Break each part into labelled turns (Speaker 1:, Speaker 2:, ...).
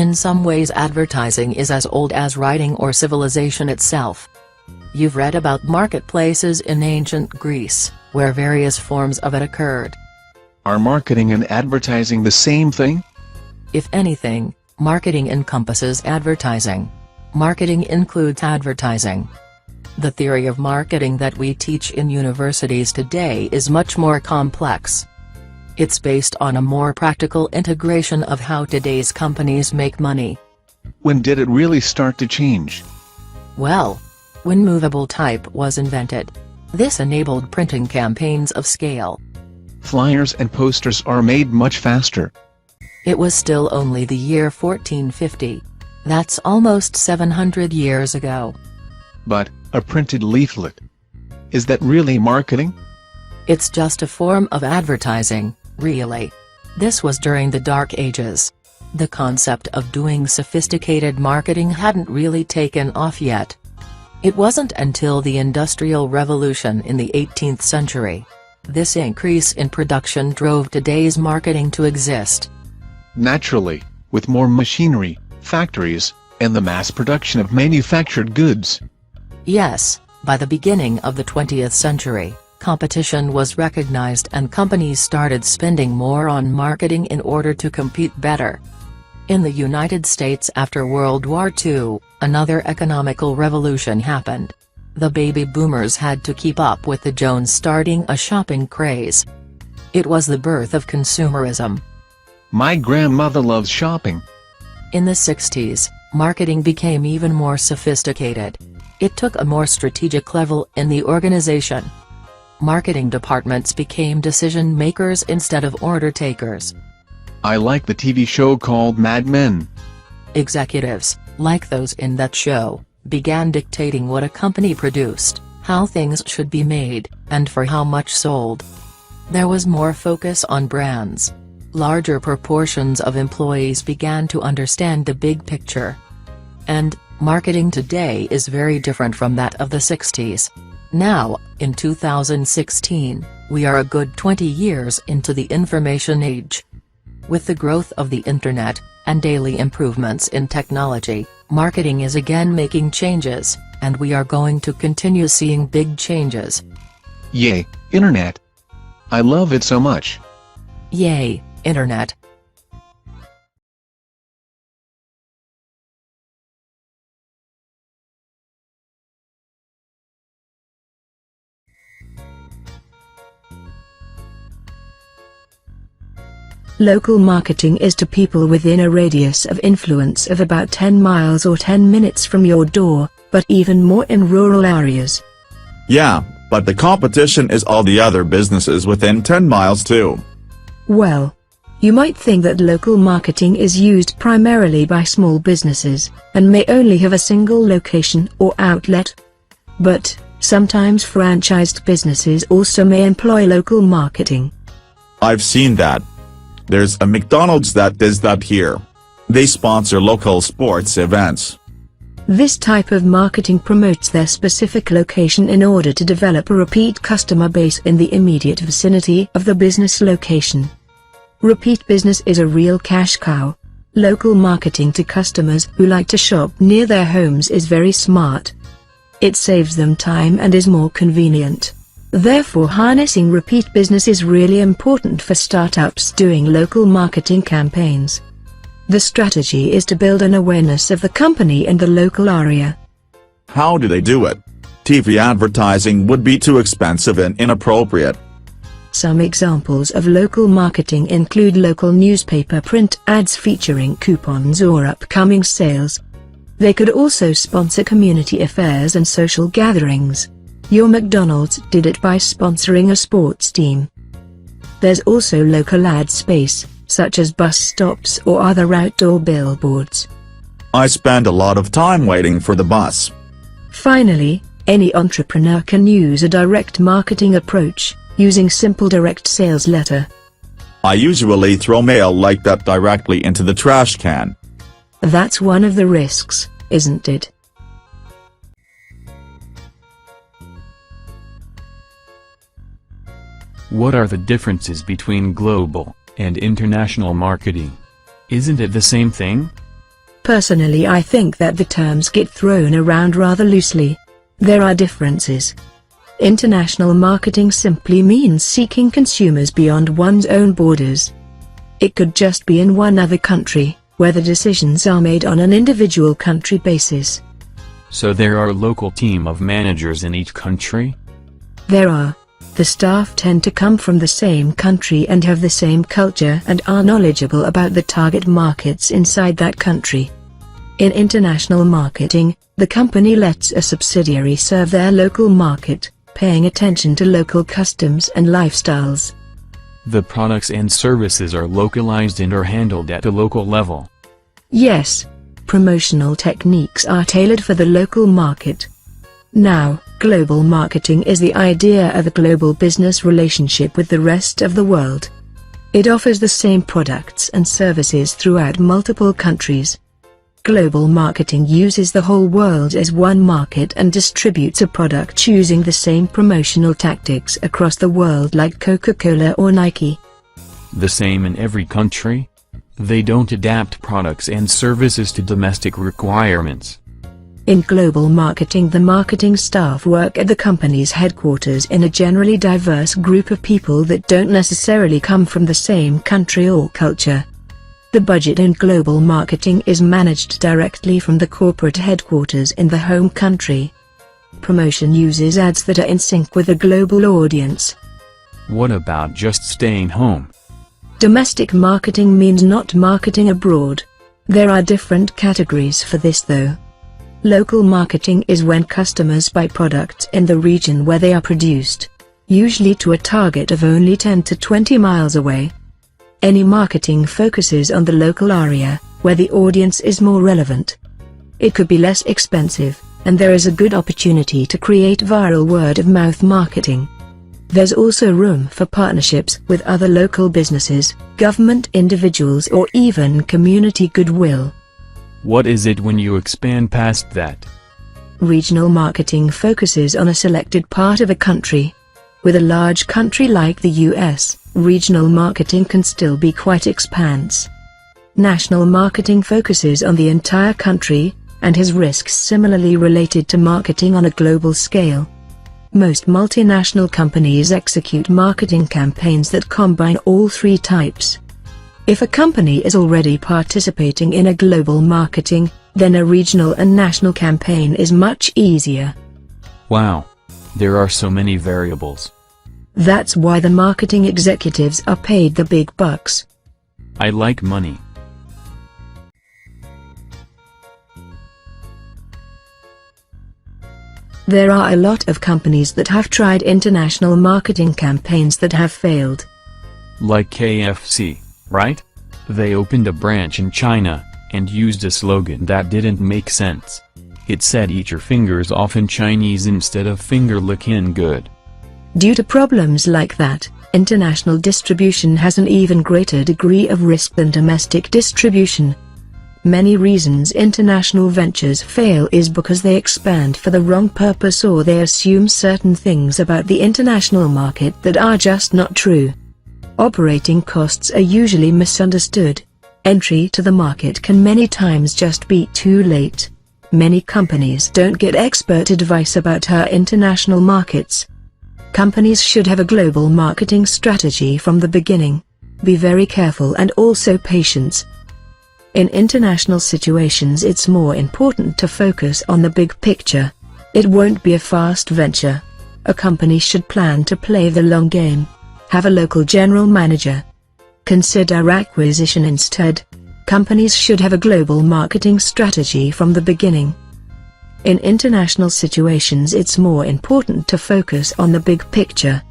Speaker 1: In some ways advertising is as old as writing or civilization itself. You've read about marketplaces in ancient Greece, where various forms of it occurred.
Speaker 2: Are marketing and advertising the same thing?
Speaker 1: If anything, marketing encompasses advertising. Marketing includes advertising. The theory of marketing that we teach in universities today is much more complex. It's based on a more practical integration of how today's companies make money.
Speaker 2: When did it really start to change?
Speaker 1: Well, when movable type was invented. This enabled printing campaigns of scale.
Speaker 2: Flyers and posters are made much faster.
Speaker 1: It was still only the year 1450. That's almost 700 years ago.
Speaker 2: But, a printed leaflet. Is that really marketing?
Speaker 1: It's just a form of advertising, really. This was during the Dark Ages. The concept of doing sophisticated marketing hadn't really taken off yet. It wasn't until the Industrial Revolution in the 18th century. This increase in production drove today's marketing to exist.
Speaker 2: Naturally, with more machinery, factories, and the mass production of manufactured goods.
Speaker 1: Yes, by the beginning of the 20th century, competition was recognized and companies started spending more on marketing in order to compete better. In the United States after World War II, another economical revolution happened. The baby boomers had to keep up with the Jones, starting a shopping craze. It was the birth of consumerism.
Speaker 2: My grandmother loves shopping.
Speaker 1: In the 60s, marketing became even more sophisticated. It took a more strategic level in the organization. Marketing departments became decision makers instead of order takers.
Speaker 2: I like the TV show called Mad Men.
Speaker 1: Executives, like those in that show, began dictating what a company produced, how things should be made, and for how much sold. There was more focus on brands. Larger proportions of employees began to understand the big picture. And, marketing today is very different from that of the 60s. Now, in 2016, we are a good 20 years into the information age. With the growth of the internet, and daily improvements in technology, marketing is again making changes, and we are going to continue seeing big changes.
Speaker 2: Yay, internet! I love it so much.
Speaker 1: Yay, internet!
Speaker 3: Local marketing is to people within a radius of influence of about 10 miles or 10 minutes from your door, but even more in rural areas.
Speaker 4: Yeah, but the competition is all the other businesses within 10 miles too.
Speaker 3: Well, you might think that local marketing is used primarily by small businesses, and may only have a single location or outlet. But, sometimes franchised businesses also may employ local marketing.
Speaker 4: I've seen that. There's a McDonald's that does that here. They sponsor local sports events.
Speaker 3: This type of marketing promotes their specific location in order to develop a repeat customer base in the immediate vicinity of the business location. Repeat business is a real cash cow. Local marketing to customers who like to shop near their homes is very smart. It saves them time and is more convenient. Therefore, harnessing repeat business is really important for startups doing local marketing campaigns. The strategy is to build an awareness of the company in the local area.
Speaker 4: How do they do it? TV advertising would be too expensive and inappropriate.
Speaker 3: Some examples of local marketing include local newspaper print ads featuring coupons or upcoming sales. They could also sponsor community affairs and social gatherings. Your McDonald's did it by sponsoring a sports team. There's also local ad space, such as bus stops or other outdoor billboards.
Speaker 4: I spend a lot of time waiting for the bus.
Speaker 3: Finally, any entrepreneur can use a direct marketing approach, using simple direct sales letter.
Speaker 4: I usually throw mail like that directly into the trash can.
Speaker 3: That's one of the risks, isn't it?
Speaker 5: What are the differences between global and international marketing? Isn't it the same thing?
Speaker 3: Personally, I think that the terms get thrown around rather loosely. There are differences. International marketing simply means seeking consumers beyond one's own borders. It could just be in one other country, where the decisions are made on an individual country basis.
Speaker 5: So there are local team of managers in each country?
Speaker 3: There are. The staff tend to come from the same country and have the same culture and are knowledgeable about the target markets inside that country. In international marketing, the company lets a subsidiary serve their local market, paying attention to local customs and lifestyles.
Speaker 5: The products and services are localized and are handled at the local level.
Speaker 3: Yes. Promotional techniques are tailored for the local market. Now, global marketing is the idea of a global business relationship with the rest of the world. It offers the same products and services throughout multiple countries. Global marketing uses the whole world as one market and distributes a product using the same promotional tactics across the world like Coca-Cola or Nike.
Speaker 5: The same in every country? They don't adapt products and services to domestic requirements.
Speaker 3: In global marketing, the marketing staff work at the company's headquarters in a generally diverse group of people that don't necessarily come from the same country or culture. The budget in global marketing is managed directly from the corporate headquarters in the home country. Promotion uses ads that are in sync with a global audience.
Speaker 5: What about just staying home?
Speaker 3: Domestic marketing means not marketing abroad. There are different categories for this though. Local marketing is when customers buy products in the region where they are produced, usually to a target of only 10 to 20 miles away. Any marketing focuses on the local area, where the audience is more relevant. It could be less expensive, and there is a good opportunity to create viral word-of-mouth marketing. There's also room for partnerships with other local businesses, government individuals or even community goodwill.
Speaker 5: What is it when you expand past that?
Speaker 3: Regional marketing focuses on a selected part of a country. With a large country like the US, regional marketing can still be quite expansive. National marketing focuses on the entire country, and has risks similarly related to marketing on a global scale. Most multinational companies execute marketing campaigns that combine all three types. If a company is already participating in a global marketing, then a regional and national campaign is much easier.
Speaker 5: Wow. There are so many variables.
Speaker 3: That's why the marketing executives are paid the big bucks.
Speaker 5: I like money.
Speaker 3: There are a lot of companies that have tried international marketing campaigns that have failed.
Speaker 5: Like KFC, right? They opened a branch in China, and used a slogan that didn't make sense. It said "eat your fingers off" in Chinese instead of "finger licking good."
Speaker 3: Due to problems like that, international distribution has an even greater degree of risk than domestic distribution. Many reasons international ventures fail is because they expand for the wrong purpose or they assume certain things about the international market that are just not true. Operating costs are usually misunderstood. Entry to the market can many times just be too late. Many companies don't get expert advice about how international markets. Companies should have a global marketing strategy from the beginning. Be very careful and also patient. In international situations, it's more important to focus on the big picture. It won't be a fast venture. A company should plan to play the long game. Have a local general manager. Consider acquisition instead. Companies should have a global marketing strategy from the beginning. In international situations, it's more important to focus on the big picture.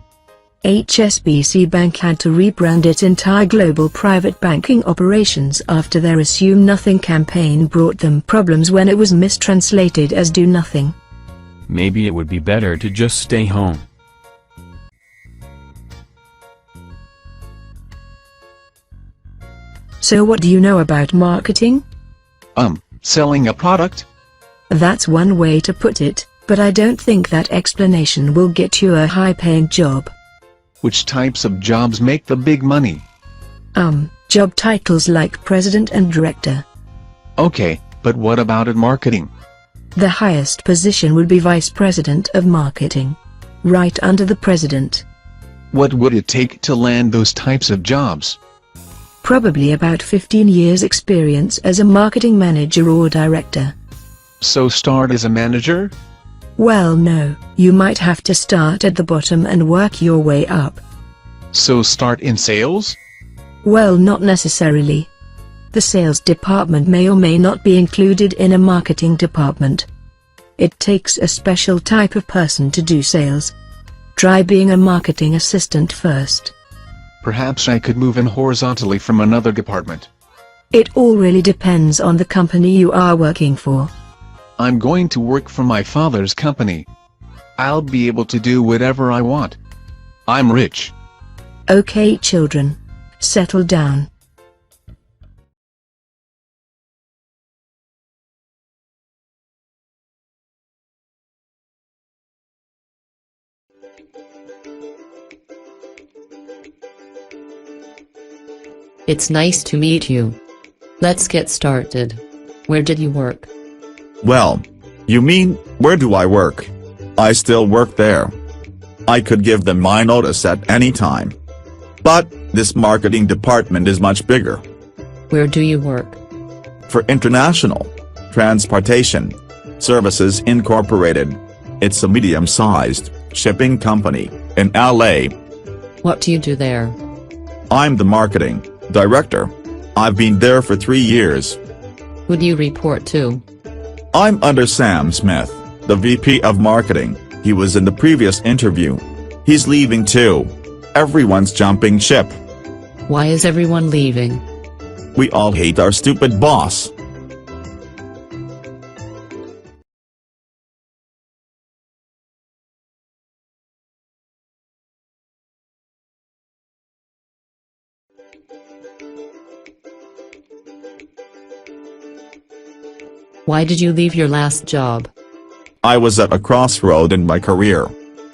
Speaker 3: HSBC Bank had to rebrand its entire global private banking operations after their Assume Nothing campaign brought them problems when it was mistranslated as do nothing.
Speaker 5: Maybe it would be better to just stay home.
Speaker 3: So what do you know about marketing?
Speaker 2: Selling a product?
Speaker 3: That's one way to put it, but I don't think that explanation will get you a high-paying job.
Speaker 2: Which types of jobs make the big money?
Speaker 3: Job titles like president and director.
Speaker 2: Okay, but what about at marketing?
Speaker 3: The highest position would be Vice President of Marketing. Right under the President.
Speaker 2: What would it take to land those types of jobs?
Speaker 3: Probably about 15 years experience as a marketing manager or director.
Speaker 2: So start as a manager?
Speaker 3: Well, no, you might have to start at the bottom and work your way up.
Speaker 2: So start in sales?
Speaker 3: Well, not necessarily. The sales department may or may not be included in a marketing department. It takes a special type of person to do sales. Try being a marketing assistant first.
Speaker 2: Perhaps I could move in horizontally from another department.
Speaker 3: It all really depends on the company you are working for.
Speaker 2: I'm going to work for my father's company. I'll be able to do whatever I want. I'm rich.
Speaker 3: Okay, children. Settle down.
Speaker 1: It's nice to meet you. Let's get started. Where did you work?
Speaker 4: Well, you mean, where do I work? I still work there. I could give them my notice at any time. But, this marketing department is much bigger.
Speaker 1: Where do you work?
Speaker 4: For International Transportation Services Incorporated. It's a medium-sized shipping company in LA.
Speaker 1: What do you do there?
Speaker 4: I'm the marketing director. I've been there for 3 years.
Speaker 1: Who do you report to?
Speaker 4: I'm under Sam Smith, the VP of Marketing. He was in the previous interview. He's leaving too. Everyone's jumping ship.
Speaker 1: Why is everyone leaving?
Speaker 4: We all hate our stupid boss.
Speaker 1: Why did you leave your last job?
Speaker 4: I was at a crossroad in my career.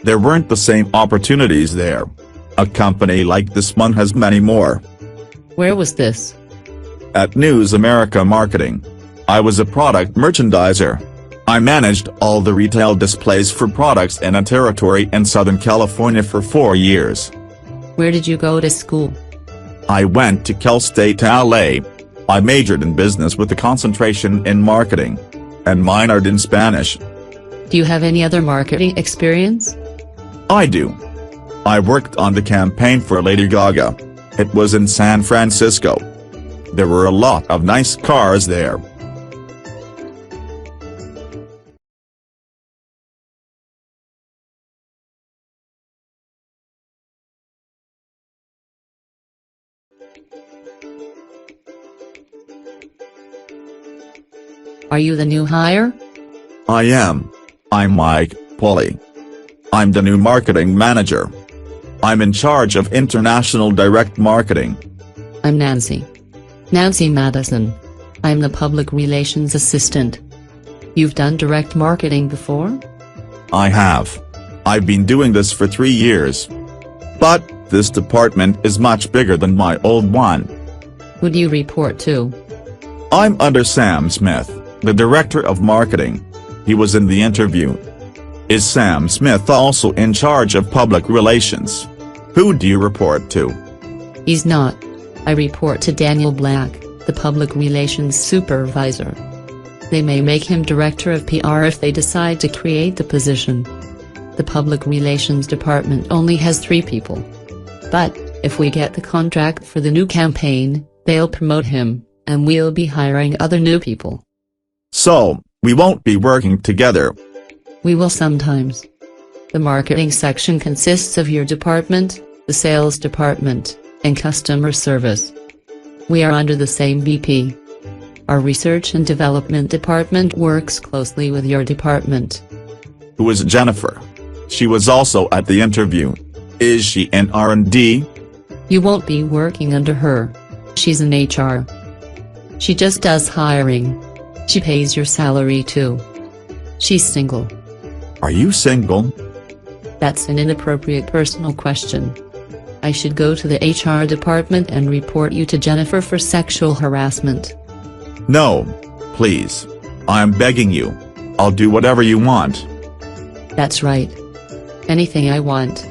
Speaker 4: There weren't the same opportunities there. A company like this one has many more.
Speaker 1: Where was this?
Speaker 4: At News America Marketing. I was a product merchandiser. I managed all the retail displays for products in a territory in Southern California for 4 years.
Speaker 1: Where did you go to school?
Speaker 4: I went to Cal State LA. I majored in business with a concentration in marketing. And minored in Spanish.
Speaker 1: Do you have any other marketing experience?
Speaker 4: I do. I worked on the campaign for Lady Gaga. It was in San Francisco. There were a lot of nice cars there.
Speaker 1: Are you the new hire?
Speaker 4: I am. I'm Mike Pauly. I'm the new marketing manager. I'm in charge of international direct marketing.
Speaker 1: I'm Nancy. Nancy Madison. I'm the public relations assistant. You've done direct marketing before?
Speaker 4: I have. I've been doing this for 3 years. But, this department is much bigger than my old one.
Speaker 1: Who do you report to?
Speaker 4: I'm under Sam Smith, the director of marketing. He was in the interview. Is Sam Smith also in charge of public relations? Who do you report to?
Speaker 1: He's not. I report to Daniel Black, the public relations supervisor. They may make him director of PR if they decide to create the position. The public relations department only has 3 people. But, if we get the contract for the new campaign, they'll promote him, and we'll be hiring other new people.
Speaker 4: So, we won't be working together.
Speaker 1: We will sometimes. The marketing section consists of your department, the sales department, and customer service. We are under the same VP. Our research and development department works closely with your department.
Speaker 4: Who is Jennifer? She was also at the interview. Is she in R&D?
Speaker 1: You won't be working under her. She's in HR. She just does hiring. She pays your salary too. She's single.
Speaker 4: Are you single?
Speaker 1: That's an inappropriate personal question. I should go to the HR department and report you to Jennifer for sexual harassment.
Speaker 4: No. Please. I'm begging you. I'll do whatever you want.
Speaker 6: That's right. Anything I want.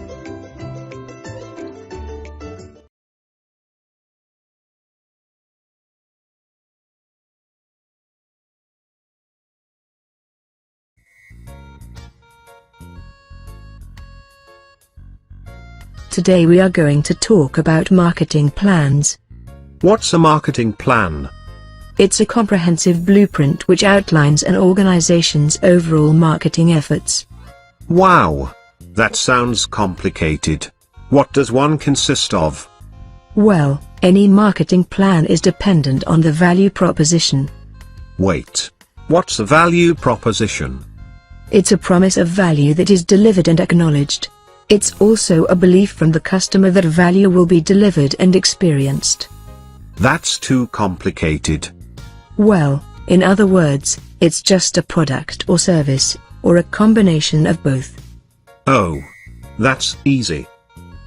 Speaker 3: Today we are going to talk about marketing plans.
Speaker 7: What's a marketing plan?
Speaker 3: It's a comprehensive blueprint which outlines an organization's overall marketing efforts.
Speaker 7: Wow! That sounds complicated. What does one consist of?
Speaker 3: Well, any marketing plan is dependent on the value proposition.
Speaker 7: Wait. What's a value proposition?
Speaker 3: It's a promise of value that is delivered and acknowledged. It's also a belief from the customer that value will be delivered and experienced.
Speaker 7: That's too complicated.
Speaker 3: Well, in other words, it's just a product or service, or a combination of both.
Speaker 7: Oh. That's easy.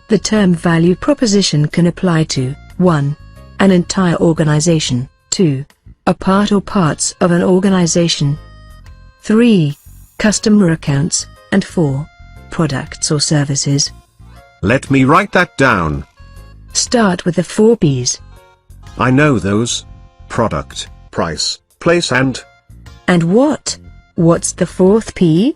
Speaker 3: The term value proposition can apply to 1. An entire organization, 2. A part or parts of an organization, 3. Customer accounts, and 4. Products or services.
Speaker 7: Let me write that down.
Speaker 3: Start with the 4 P's.
Speaker 7: I know those. Product, price, place and...
Speaker 3: And what? What's the 4th P?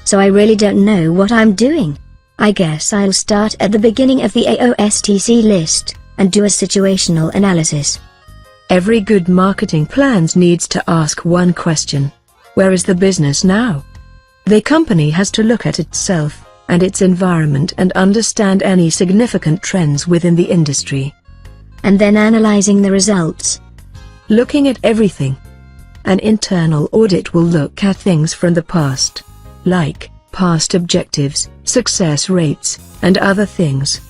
Speaker 8: So I really don't know what I'm doing. I guess I'll start at the beginning of the AOSTC list, and do a situational analysis.
Speaker 3: Every good marketing plans needs to ask one question. Where is the business now? The company has to look at itself, and its environment and understand any significant trends within the industry.
Speaker 8: And then analyzing the results.
Speaker 3: Looking at everything. An internal audit will look at things from the past, like past objectives, success rates, and other things.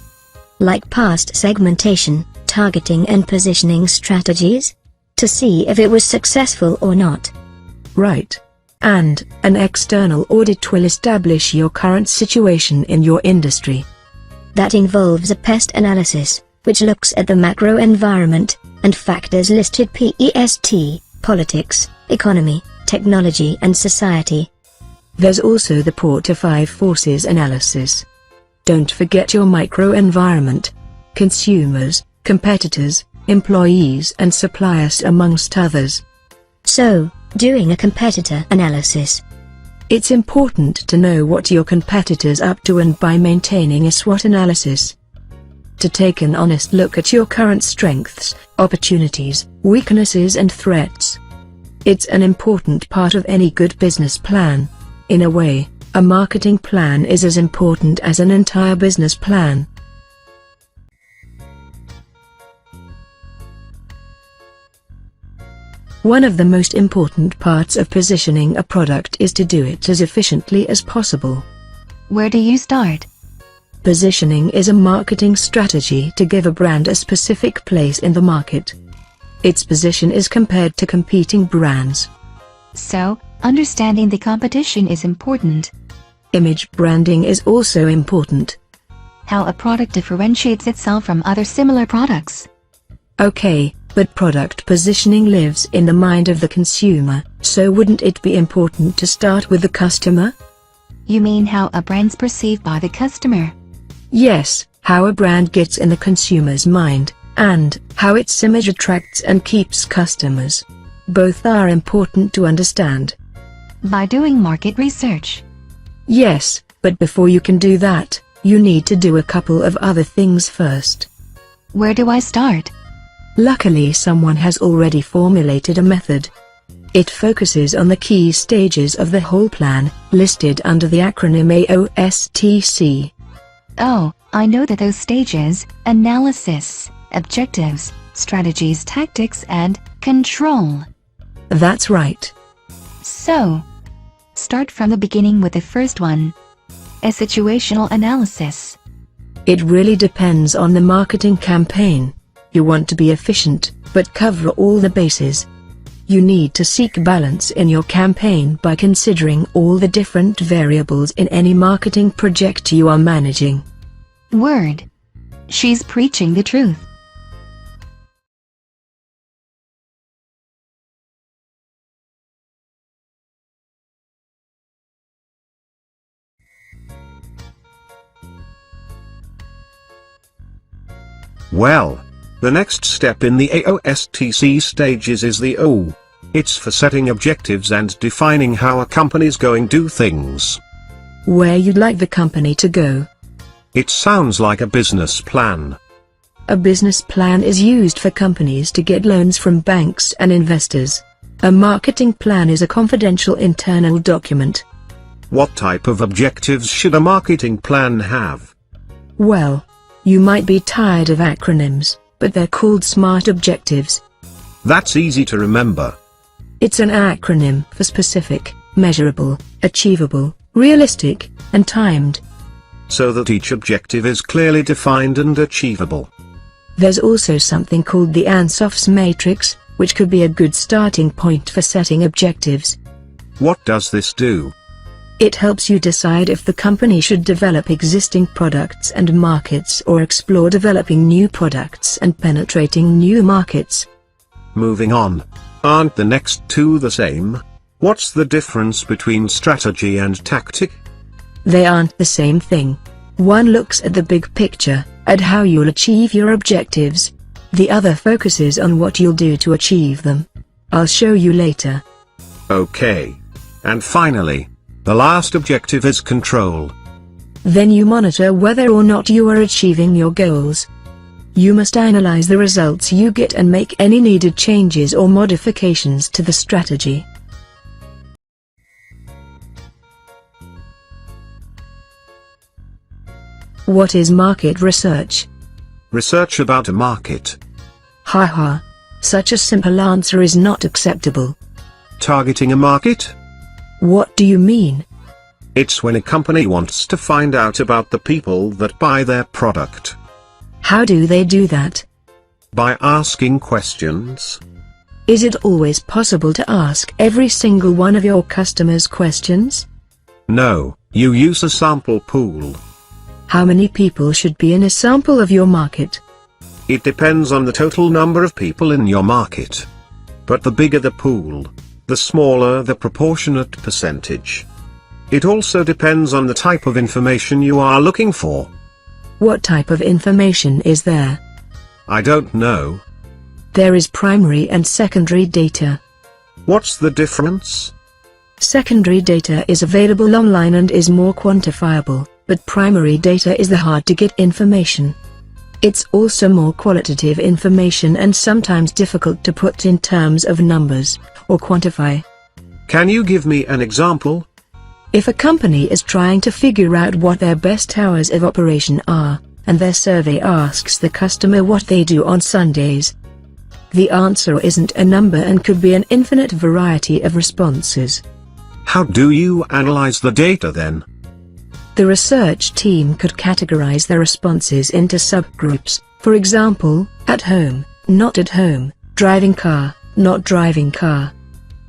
Speaker 8: Like past segmentation, targeting and positioning strategies? To see if it was successful or not.
Speaker 3: Right. And an external audit will establish your current situation in your industry.
Speaker 8: That involves a pest analysis, which looks at the macro environment, and factors listed PEST, politics, economy, technology and society.
Speaker 3: There's also the 4 to 5 forces analysis. Don't forget your microenvironment. Consumers, competitors, employees and suppliers amongst others.
Speaker 8: So, doing a competitor analysis.
Speaker 3: It's important to know what your competitors up to and by maintaining a SWOT analysis. To take an honest look at your current strengths, opportunities, weaknesses and threats. It's an important part of any good business plan. In a way, a marketing plan is as important as an entire business plan. One of the most important parts of positioning a product is to do it as efficiently as possible.
Speaker 9: Where do you start?
Speaker 3: Positioning is a marketing strategy to give a brand a specific place in the market. Its position is compared to competing brands.
Speaker 9: So, understanding the competition is important.
Speaker 3: Image branding is also important.
Speaker 9: How a product differentiates itself from other similar products.
Speaker 3: Okay, but product positioning lives in the mind of the consumer, so wouldn't it be important to start with the customer?
Speaker 9: You mean how a brand's perceived by the customer?
Speaker 3: Yes, how a brand gets in the consumer's mind, and how its image attracts and keeps customers. Both are important to understand.
Speaker 9: By doing market research.
Speaker 3: Yes, but before you can do that, you need to do a couple of other things first.
Speaker 9: Where do I start?
Speaker 3: Luckily, someone has already formulated a method. It focuses on the key stages of the whole plan, listed under the acronym AOSTC.
Speaker 9: Oh, I know that those stages: analysis, objectives, strategies, tactics, and control.
Speaker 3: That's right.
Speaker 9: So, start from the beginning with the first one. A situational analysis.
Speaker 3: It really depends on the marketing campaign. You want to be efficient, but cover all the bases. You need to seek balance in your campaign by considering all the different variables in any marketing project you are managing.
Speaker 9: Word. She's preaching the truth.
Speaker 7: Well, the next step in the AOSTC stages is the O. It's for setting objectives and defining how a company's going to do things.
Speaker 3: Where you'd like the company to go.
Speaker 7: It sounds like a business plan.
Speaker 3: A business plan is used for companies to get loans from banks and investors. A marketing plan is a confidential internal document.
Speaker 7: What type of objectives should a marketing plan have?
Speaker 3: Well, you might be tired of acronyms, but they're called SMART objectives.
Speaker 7: That's easy to remember.
Speaker 3: It's an acronym for specific, measurable, achievable, realistic, and timed.
Speaker 7: So that each objective is clearly defined and achievable.
Speaker 3: There's also something called the ANSOF's matrix, which could be a good starting point for setting objectives.
Speaker 7: What does this do?
Speaker 3: It helps you decide if the company should develop existing products and markets or explore developing new products and penetrating new markets.
Speaker 7: Moving on. Aren't the next two the same? What's the difference between strategy and tactic?
Speaker 3: They aren't the same thing. One looks at the big picture, at how you'll achieve your objectives. The other focuses on what you'll do to achieve them. I'll show you later.
Speaker 7: Okay. And finally, the last objective is control.
Speaker 3: Then you monitor whether or not you are achieving your goals. You must analyze the results you get and make any needed changes or modifications to the strategy. What is market research?
Speaker 7: Research about a market.
Speaker 3: Haha. Such a simple answer is not acceptable.
Speaker 7: Targeting a market?
Speaker 3: What do you mean?
Speaker 7: It's when a company wants to find out about the people that buy their product.
Speaker 3: How do they do that?
Speaker 7: By asking questions.
Speaker 3: Is it always possible to ask every single one of your customers questions?
Speaker 7: No, you use a sample pool.
Speaker 3: How many people should be in a sample of your market?
Speaker 7: It depends on the total number of people in your market. But the bigger the pool, the smaller the proportionate percentage. It also depends on the type of information you are looking for.
Speaker 3: What type of information is there?
Speaker 7: I don't know.
Speaker 3: There is primary and secondary data.
Speaker 7: What's the difference?
Speaker 3: Secondary data is available online and is more quantifiable, but primary data is the hard-to-get information. It's also more qualitative information and sometimes difficult to put in terms of numbers, or quantify.
Speaker 7: Can you give me an example?
Speaker 3: If a company is trying to figure out what their best hours of operation are, and their survey asks the customer what they do on Sundays, the answer isn't a number and could be an infinite variety of responses.
Speaker 7: How do you analyze the data then?
Speaker 3: The research team could categorize the responses into subgroups, for example, at home, not at home, driving car, not driving car.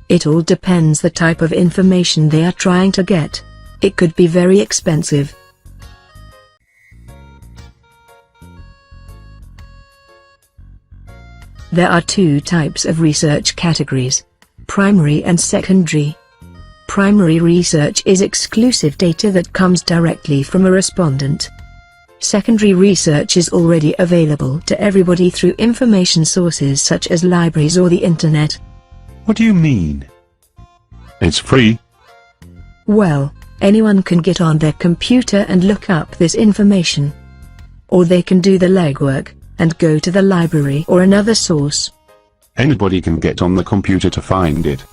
Speaker 3: It all depends the type of information they are trying to get. It could be very expensive. There are two types of research categories: primary and secondary. Primary research is exclusive data that comes directly from a respondent. Secondary research is already available to everybody through information sources such as libraries or the internet.
Speaker 10: What do you mean? It's free?
Speaker 3: Well, anyone can get on their computer and look up this information. Or they can do the legwork, and go to the library or another source.
Speaker 10: Anybody can get on the computer to find it.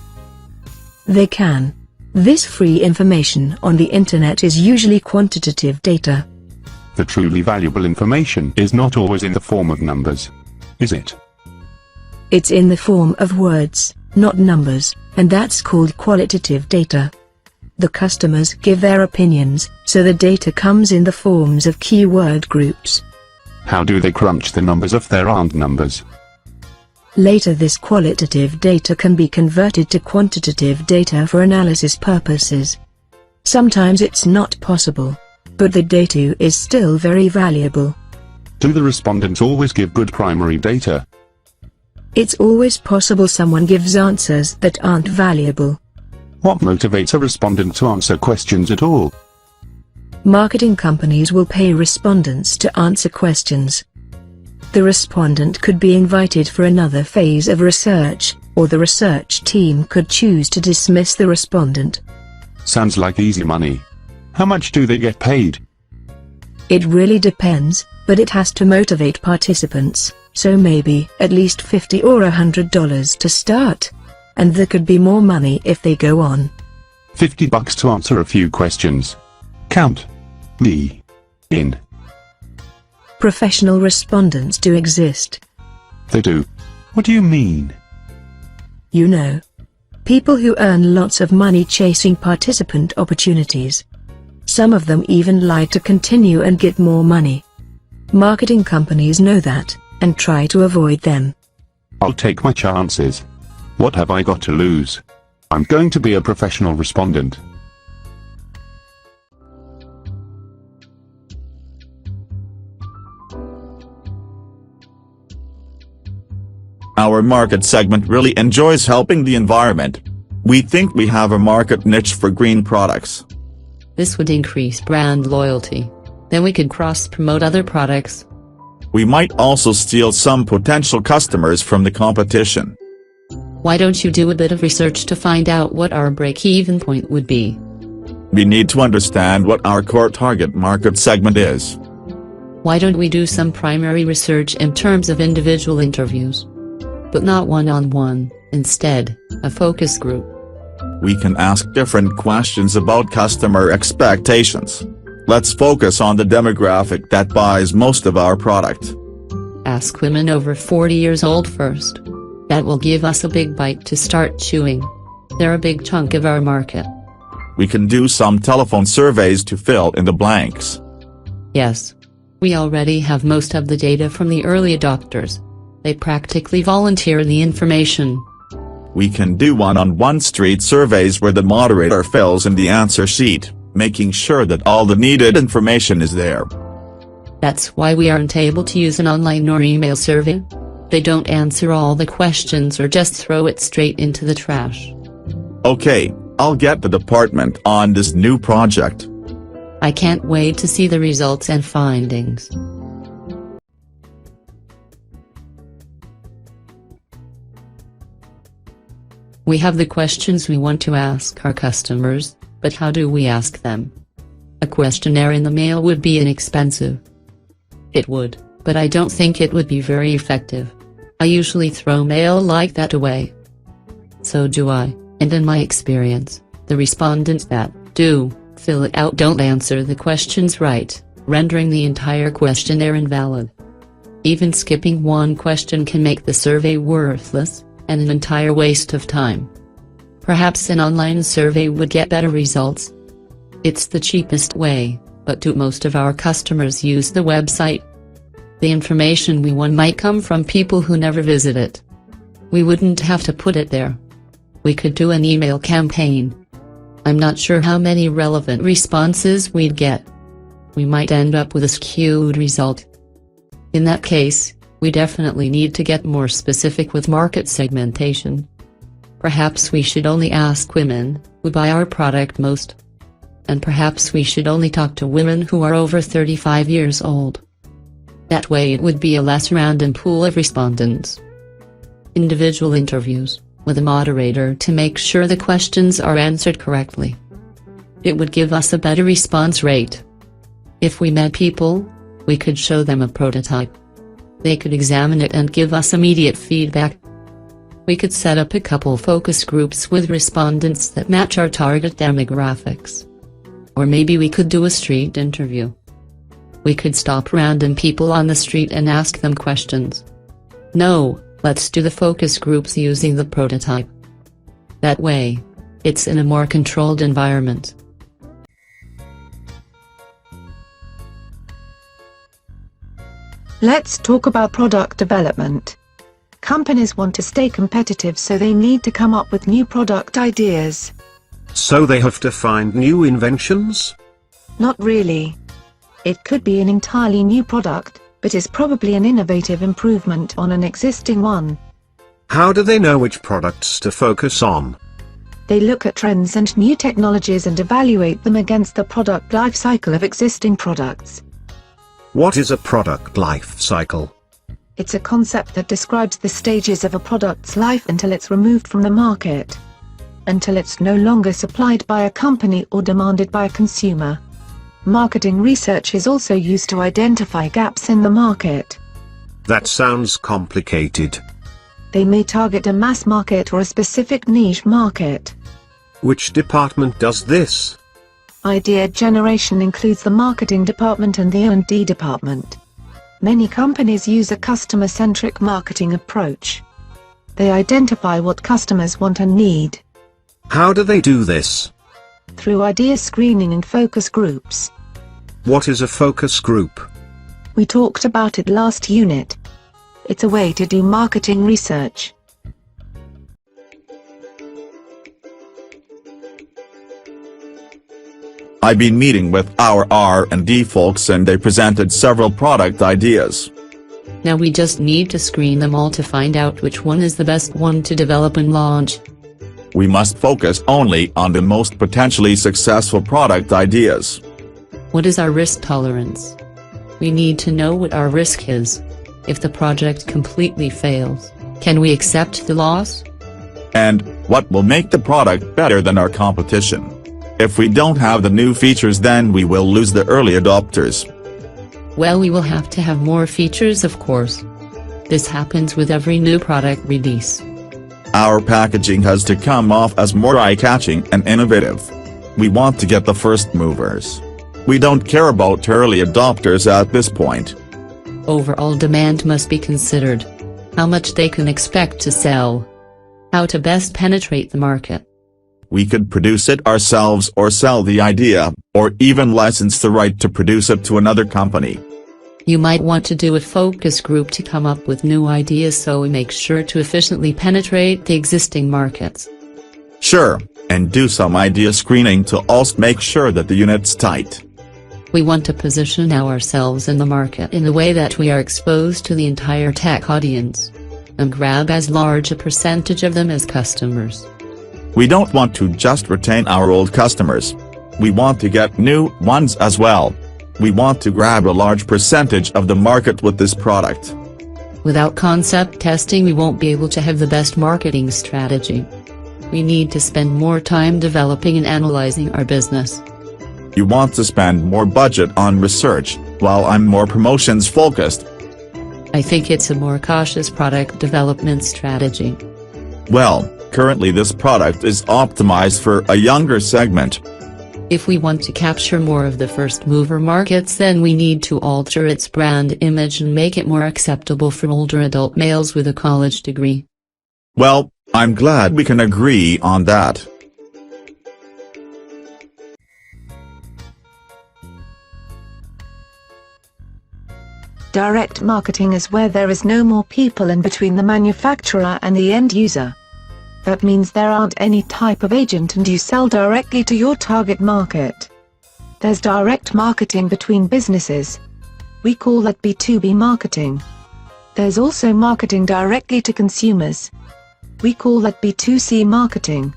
Speaker 3: They can. This free information on the internet is usually quantitative data.
Speaker 10: The truly valuable information is not always in the form of numbers, is it?
Speaker 3: It's in the form of words, not numbers, and that's called qualitative data. The customers give their opinions, so the data comes in the forms of keyword groups.
Speaker 10: How do they crunch the numbers if there aren't numbers?
Speaker 3: Later this qualitative data can be converted to quantitative data for analysis purposes. Sometimes it's not possible, but the data is still very valuable.
Speaker 10: Do the respondents always give good primary data?
Speaker 3: It's always possible someone gives answers that aren't valuable.
Speaker 10: What motivates a respondent to answer questions at all?
Speaker 3: Marketing companies will pay respondents to answer questions. The respondent could be invited for another phase of research, or the research team could choose to dismiss the respondent.
Speaker 10: Sounds like easy money. How much do they get paid?
Speaker 3: It really depends, but it has to motivate participants, so maybe at least $50 or $100 to start. And there could be more money if they go on.
Speaker 10: $50 to answer a few questions. Count me in.
Speaker 3: Professional respondents do exist.
Speaker 10: They do. What do you mean?
Speaker 3: You know, people who earn lots of money chasing participant opportunities. Some of them even like to continue and get more money. Marketing companies know that, and try to avoid them.
Speaker 10: I'll take my chances. What have I got to lose? I'm going to be a professional respondent.
Speaker 4: Our market segment really enjoys helping the environment. We think we have a market niche for green products.
Speaker 6: This would increase brand loyalty. Then we could cross-promote other products.
Speaker 4: We might also steal some potential customers from the competition.
Speaker 6: Why don't you do a bit of research to find out what our break-even point would be?
Speaker 4: We need to understand what our core target market segment is.
Speaker 6: Why don't we do some primary research in terms of individual interviews? But not one-on-one, instead, a focus group.
Speaker 4: We can ask different questions about customer expectations. Let's focus on the demographic that buys most of our product.
Speaker 6: Ask women over 40 years old first. That will give us a big bite to start chewing. They're a big chunk of our market.
Speaker 4: We can do some telephone surveys to fill in the blanks.
Speaker 6: Yes. We already have most of the data from the early adopters. They practically volunteer the information.
Speaker 4: We can do one-on-one street surveys where the moderator fills in the answer sheet, making sure that all the needed information is there.
Speaker 6: That's why we aren't able to use an online or email survey. They don't answer all the questions or just throw it straight into the trash.
Speaker 4: Okay, I'll get the department on this new project.
Speaker 6: I can't wait to see the results and findings. We have the questions we want to ask our customers, but how do we ask them? A questionnaire in the mail would be inexpensive. It would, but I don't think it would be very effective. I usually throw mail like that away. So do I, and in my experience, the respondents that do fill it out don't answer the questions right, rendering the entire questionnaire invalid. Even skipping one question can make the survey worthless, and an entire waste of time. Perhaps an online survey would get better results. It's the cheapest way, but do most of our customers use the website? The information we want might come from people who never visit it. We wouldn't have to put it there. We could do an email campaign. I'm not sure how many relevant responses we'd get. We might end up with a skewed result. In that case, we definitely need to get more specific with market segmentation. Perhaps we should only ask women who buy our product most. And perhaps we should only talk to women who are over 35 years old. That way it would be a less random pool of respondents. Individual interviews, with a moderator to make sure the questions are answered correctly. It would give us a better response rate. If we met people, we could show them a prototype. They could examine it and give us immediate feedback. We could set up a couple focus groups with respondents that match our target demographics. Or maybe we could do a street interview. We could stop random people on the street and ask them questions. No, let's do the focus groups using the prototype. That way, it's in a more controlled environment.
Speaker 11: Let's talk about product development. Companies want to stay competitive, so they need to come up with new product ideas.
Speaker 7: So they have to find new inventions?
Speaker 11: Not really. It could be an entirely new product, but is probably an innovative improvement on an existing one.
Speaker 7: How do they know which products to focus on?
Speaker 11: They look at trends and new technologies and evaluate them against the product life cycle of existing products.
Speaker 7: What is a product life cycle?
Speaker 11: It's a concept that describes the stages of a product's life until it's removed from the market. Until it's no longer supplied by a company or demanded by a consumer. Marketing research is also used to identify gaps in the market.
Speaker 7: That sounds complicated.
Speaker 11: They may target a mass market or a specific niche market.
Speaker 7: Which department does this?
Speaker 11: Idea generation includes the marketing department and the R&D department. Many companies use a customer-centric marketing approach. They identify what customers want and need.
Speaker 7: How do they do this?
Speaker 11: Through idea screening and focus groups.
Speaker 7: What is a focus group?
Speaker 11: We talked about it last unit. It's a way to do marketing research.
Speaker 4: I've been meeting with our R&D folks and they presented several product ideas.
Speaker 6: Now we just need to screen them all to find out which one is the best one to develop and launch.
Speaker 4: We must focus only on the most potentially successful product ideas.
Speaker 6: What is our risk tolerance? We need to know what our risk is. If the project completely fails, can we accept the loss?
Speaker 4: And what will make the product better than our competition? If we don't have the new features, then we will lose the early adopters.
Speaker 6: Well, we will have to have more features, of course. This happens with every new product release.
Speaker 4: Our packaging has to come off as more eye-catching and innovative. We want to get the first movers. We don't care about early adopters at this point.
Speaker 6: Overall demand must be considered. How much they can expect to sell. How to best penetrate the market.
Speaker 4: We could produce it ourselves or sell the idea, or even license the right to produce it to another company.
Speaker 6: You might want to do a focus group to come up with new ideas so we make sure to efficiently penetrate the existing markets.
Speaker 4: Sure, and do some idea screening to also make sure that the unit's tight.
Speaker 6: We want to position ourselves in the market in a way that we are exposed to the entire tech audience. And grab as large a percentage of them as customers.
Speaker 4: We don't want to just retain our old customers. We want to get new ones as well. We want to grab a large percentage of the market with this product.
Speaker 6: Without concept testing, we won't be able to have the best marketing strategy. We need to spend more time developing and analyzing our business.
Speaker 4: You want to spend more budget on research, while I'm more promotions focused.
Speaker 6: I think it's a more cautious product development strategy.
Speaker 4: Well, currently this product is optimized for a younger segment.
Speaker 6: If we want to capture more of the first mover markets, then we need to alter its brand image and make it more acceptable for older adult males with a college degree.
Speaker 4: Well, I'm glad we can agree on that.
Speaker 11: Direct marketing is where there is no more people in between the manufacturer and the end user. That means there aren't any type of agent and you sell directly to your target market. There's direct marketing between businesses. We call that B2b marketing. There's also marketing directly to consumers. We call that B2C marketing.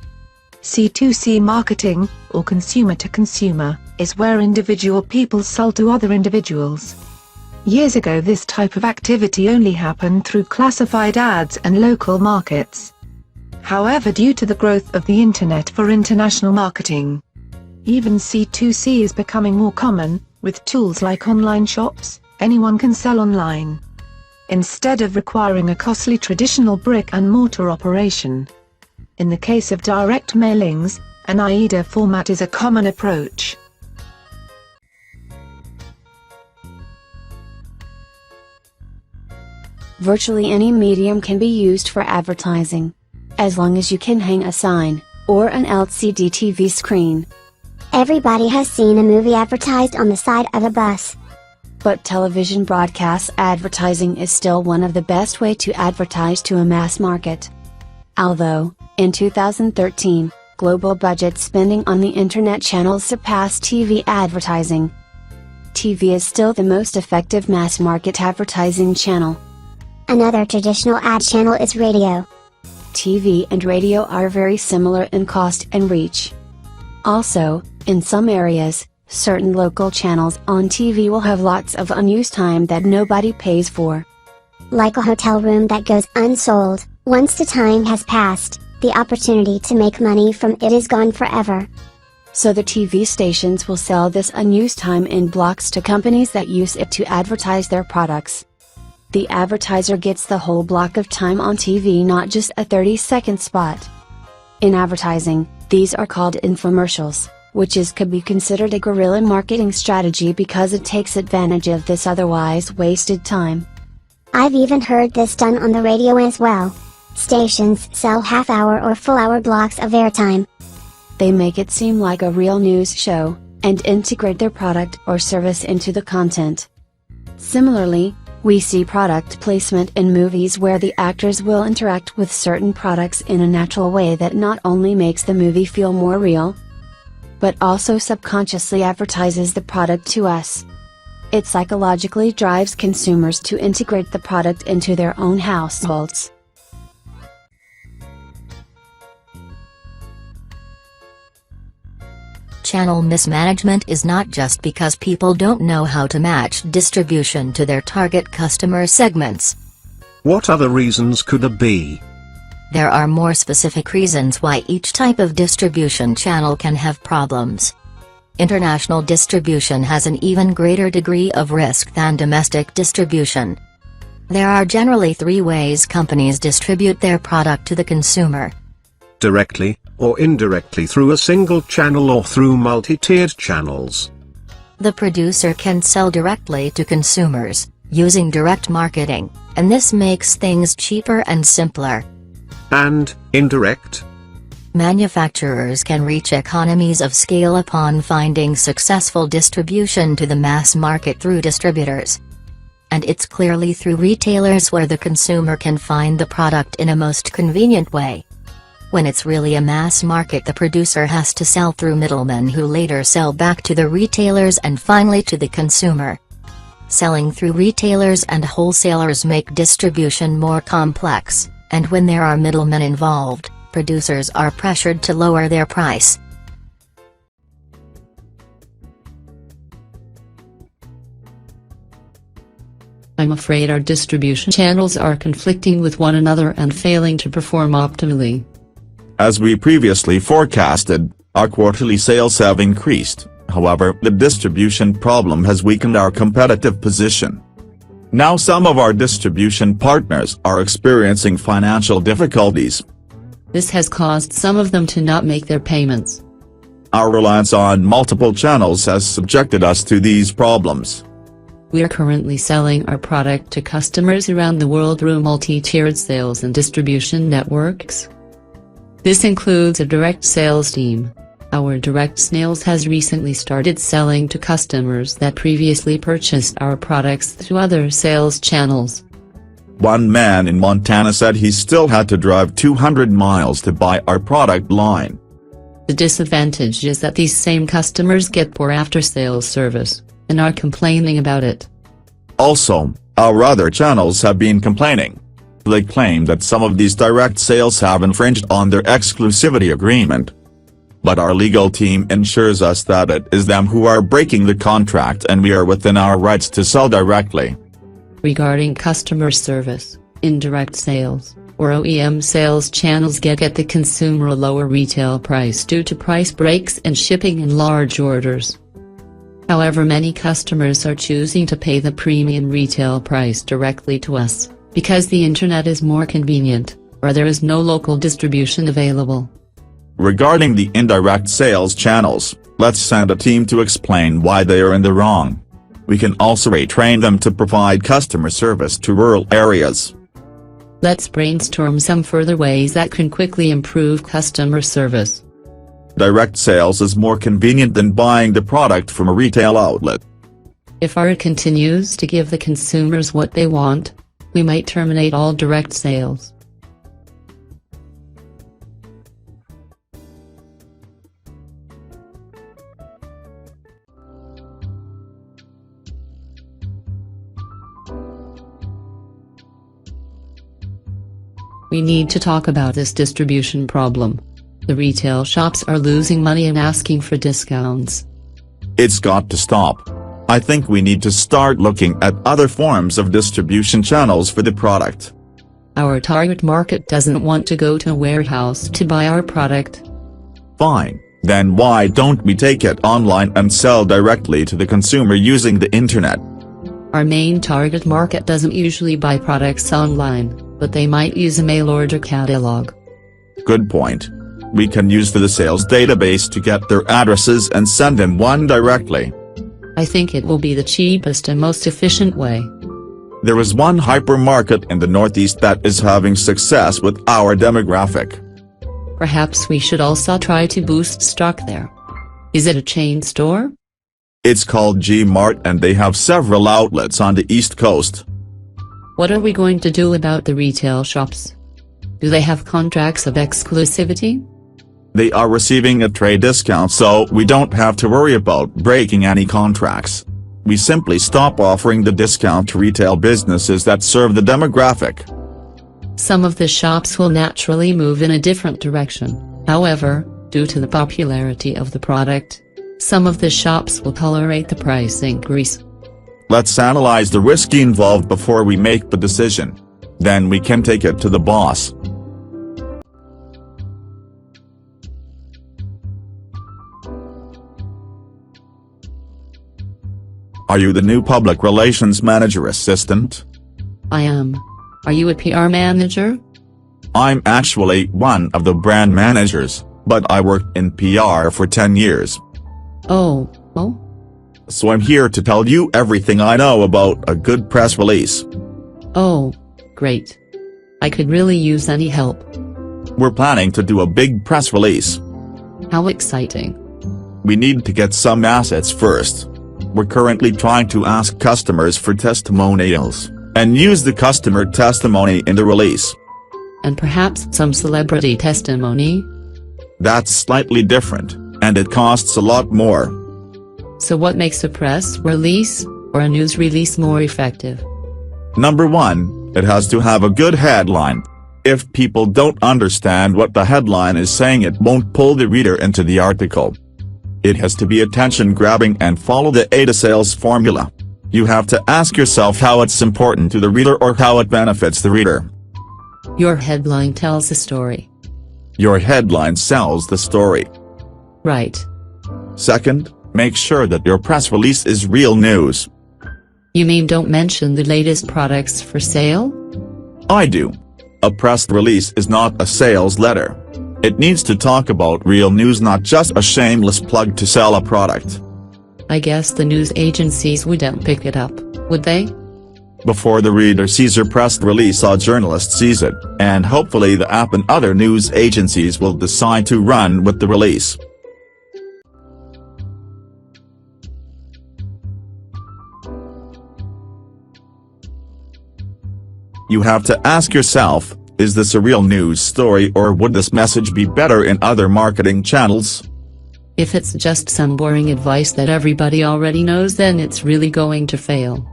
Speaker 11: C2C marketing, or consumer to consumer, is where individual people sell to other individuals. Years ago, this type of activity only happened through classified ads and local markets. However, due to the growth of the internet for international marketing, even C2C is becoming more common. With tools like online shops, anyone can sell online. Instead of requiring a costly traditional brick-and-mortar operation. In the case of direct mailings, an AIDA format is a common approach.
Speaker 12: Virtually any medium can be used for advertising, as long as you can hang a sign, or an LCD TV screen.
Speaker 8: Everybody has seen a movie advertised on the side of a bus.
Speaker 12: But television broadcast advertising is still one of the best way to advertise to a mass market. Although, in 2013, global budget spending on the internet channels surpassed TV advertising. TV is still the most effective mass market advertising channel.
Speaker 8: Another traditional ad channel is radio.
Speaker 12: TV and radio are very similar in cost and reach. Also, in some areas, certain local channels on TV will have lots of unused time that nobody pays for.
Speaker 8: Like a hotel room that goes unsold, once the time has passed, the opportunity to make money from it is gone forever.
Speaker 12: So the TV stations will sell this unused time in blocks to companies that use it to advertise their products. The advertiser gets the whole block of time on TV, not just a 30-second spot. In advertising, these are called infomercials, which could be considered a guerrilla marketing strategy because it takes advantage of this otherwise wasted time.
Speaker 8: I've even heard this done on the radio as well. Stations sell half-hour or full-hour blocks of airtime.
Speaker 12: They make it seem like a real news show, and integrate their product or service into the content. Similarly, we see product placement in movies where the actors will interact with certain products in a natural way that not only makes the movie feel more real, but also subconsciously advertises the product to us. It psychologically drives consumers to integrate the product into their own households.
Speaker 1: Channel mismanagement is not just because people don't know how to match distribution to their target customer segments.
Speaker 7: What other reasons could there be?
Speaker 1: There are more specific reasons why each type of distribution channel can have problems. International distribution has an even greater degree of risk than domestic distribution. There are generally three ways companies distribute their product to the consumer:
Speaker 7: directly, or indirectly through a single channel or through multi-tiered channels.
Speaker 1: The producer can sell directly to consumers, using direct marketing, and this makes things cheaper and simpler.
Speaker 7: And indirect?
Speaker 1: Manufacturers can reach economies of scale upon finding successful distribution to the mass market through distributors. And it's clearly through retailers where the consumer can find the product in a most convenient way. When it's really a mass market, the producer has to sell through middlemen who later sell back to the retailers and finally to the consumer. Selling through retailers and wholesalers make distribution more complex, and when there are middlemen involved, producers are pressured to lower their price.
Speaker 6: I'm afraid our distribution channels are conflicting with one another and failing to perform optimally.
Speaker 4: As we previously forecasted, our quarterly sales have increased, however, the distribution problem has weakened our competitive position. Now some of our distribution partners are experiencing financial difficulties.
Speaker 6: This has caused some of them to not make their payments.
Speaker 4: Our reliance on multiple channels has subjected us to these problems.
Speaker 6: We are currently selling our product to customers around the world through multi-tiered sales and distribution networks. This includes a direct sales team. Our direct sales has recently started selling to customers that previously purchased our products through other sales channels.
Speaker 4: One man in Montana said he still had to drive 200 miles to buy our product line.
Speaker 6: The disadvantage is that these same customers get poor after-sales service, and are complaining about it.
Speaker 4: Also, our other channels have been complaining. They claim that some of these direct sales have infringed on their exclusivity agreement. But our legal team ensures us that it is them who are breaking the contract and we are within our rights to sell directly.
Speaker 6: Regarding customer service, indirect sales, or OEM sales channels get the consumer a lower retail price due to price breaks and shipping in large orders. However, many customers are choosing to pay the premium retail price directly to us, because the internet is more convenient, or there is no local distribution available.
Speaker 4: Regarding the indirect sales channels, let's send a team to explain why they are in the wrong. We can also retrain them to provide customer service to rural areas.
Speaker 6: Let's brainstorm some further ways that can quickly improve customer service.
Speaker 4: Direct sales is more convenient than buying the product from a retail outlet.
Speaker 6: If our continues to give the consumers what they want, we might terminate all direct sales. We need to talk about this distribution problem. The retail shops are losing money and asking for discounts.
Speaker 4: It's got to stop. I think we need to start looking at other forms of distribution channels for the product.
Speaker 6: Our target market doesn't want to go to a warehouse to buy our product.
Speaker 4: Fine, then why don't we take it online and sell directly to the consumer using the internet?
Speaker 6: Our main target market doesn't usually buy products online, but they might use a mail order catalog.
Speaker 4: Good point. We can use the sales database to get their addresses and send them one directly.
Speaker 6: I think it will be the cheapest and most efficient way.
Speaker 4: There is one hypermarket in the Northeast that is having success with our demographic.
Speaker 6: Perhaps we should also try to boost stock there. Is it a chain store?
Speaker 4: It's called G-Mart and they have several outlets on the East Coast.
Speaker 6: What are we going to do about the retail shops? Do they have contracts of exclusivity?
Speaker 4: They are receiving a trade discount, so we don't have to worry about breaking any contracts. We simply stop offering the discount to retail businesses that serve the demographic.
Speaker 6: Some of the shops will naturally move in a different direction. However, due to the popularity of the product, some of the shops will tolerate the price increase.
Speaker 4: Let's analyze the risk involved before we make the decision. Then we can take it to the boss. Are you the new public relations manager assistant?
Speaker 6: I am. Are you a PR manager?
Speaker 4: I'm actually one of the brand managers, but I worked in PR for 10 years.
Speaker 6: Oh.
Speaker 4: So I'm here to tell you everything I know about a good press release.
Speaker 6: Oh, great. I could really use any help.
Speaker 4: We're planning to do a big press release.
Speaker 6: How exciting.
Speaker 4: We need to get some assets first. We're currently trying to ask customers for testimonials, and use the customer testimony in the release.
Speaker 6: And perhaps some celebrity testimony?
Speaker 4: That's slightly different, and it costs a lot more.
Speaker 6: So what makes a press release, or a news release more effective?
Speaker 4: Number 1, it has to have a good headline. If people don't understand what the headline is saying, it won't pull the reader into the article. It has to be attention-grabbing and follow the A to sales formula. You have to ask yourself how it's important to the reader or how it benefits the reader.
Speaker 6: Your headline tells a story.
Speaker 4: Your headline sells the story.
Speaker 6: Right.
Speaker 4: Second, make sure that your press release is real news.
Speaker 6: You mean don't mention the latest products for sale?
Speaker 4: I do. A press release is not a sales letter. It needs to talk about real news, not just a shameless plug to sell a product.
Speaker 6: I guess the news agencies wouldn't pick it up, would they?
Speaker 4: Before the reader sees your press release, a journalist sees it, and hopefully the app and other news agencies will decide to run with the release. You have to ask yourself, is this a real news story, or would this message be better in other marketing channels?
Speaker 6: If it's just some boring advice that everybody already knows, then it's really going to fail.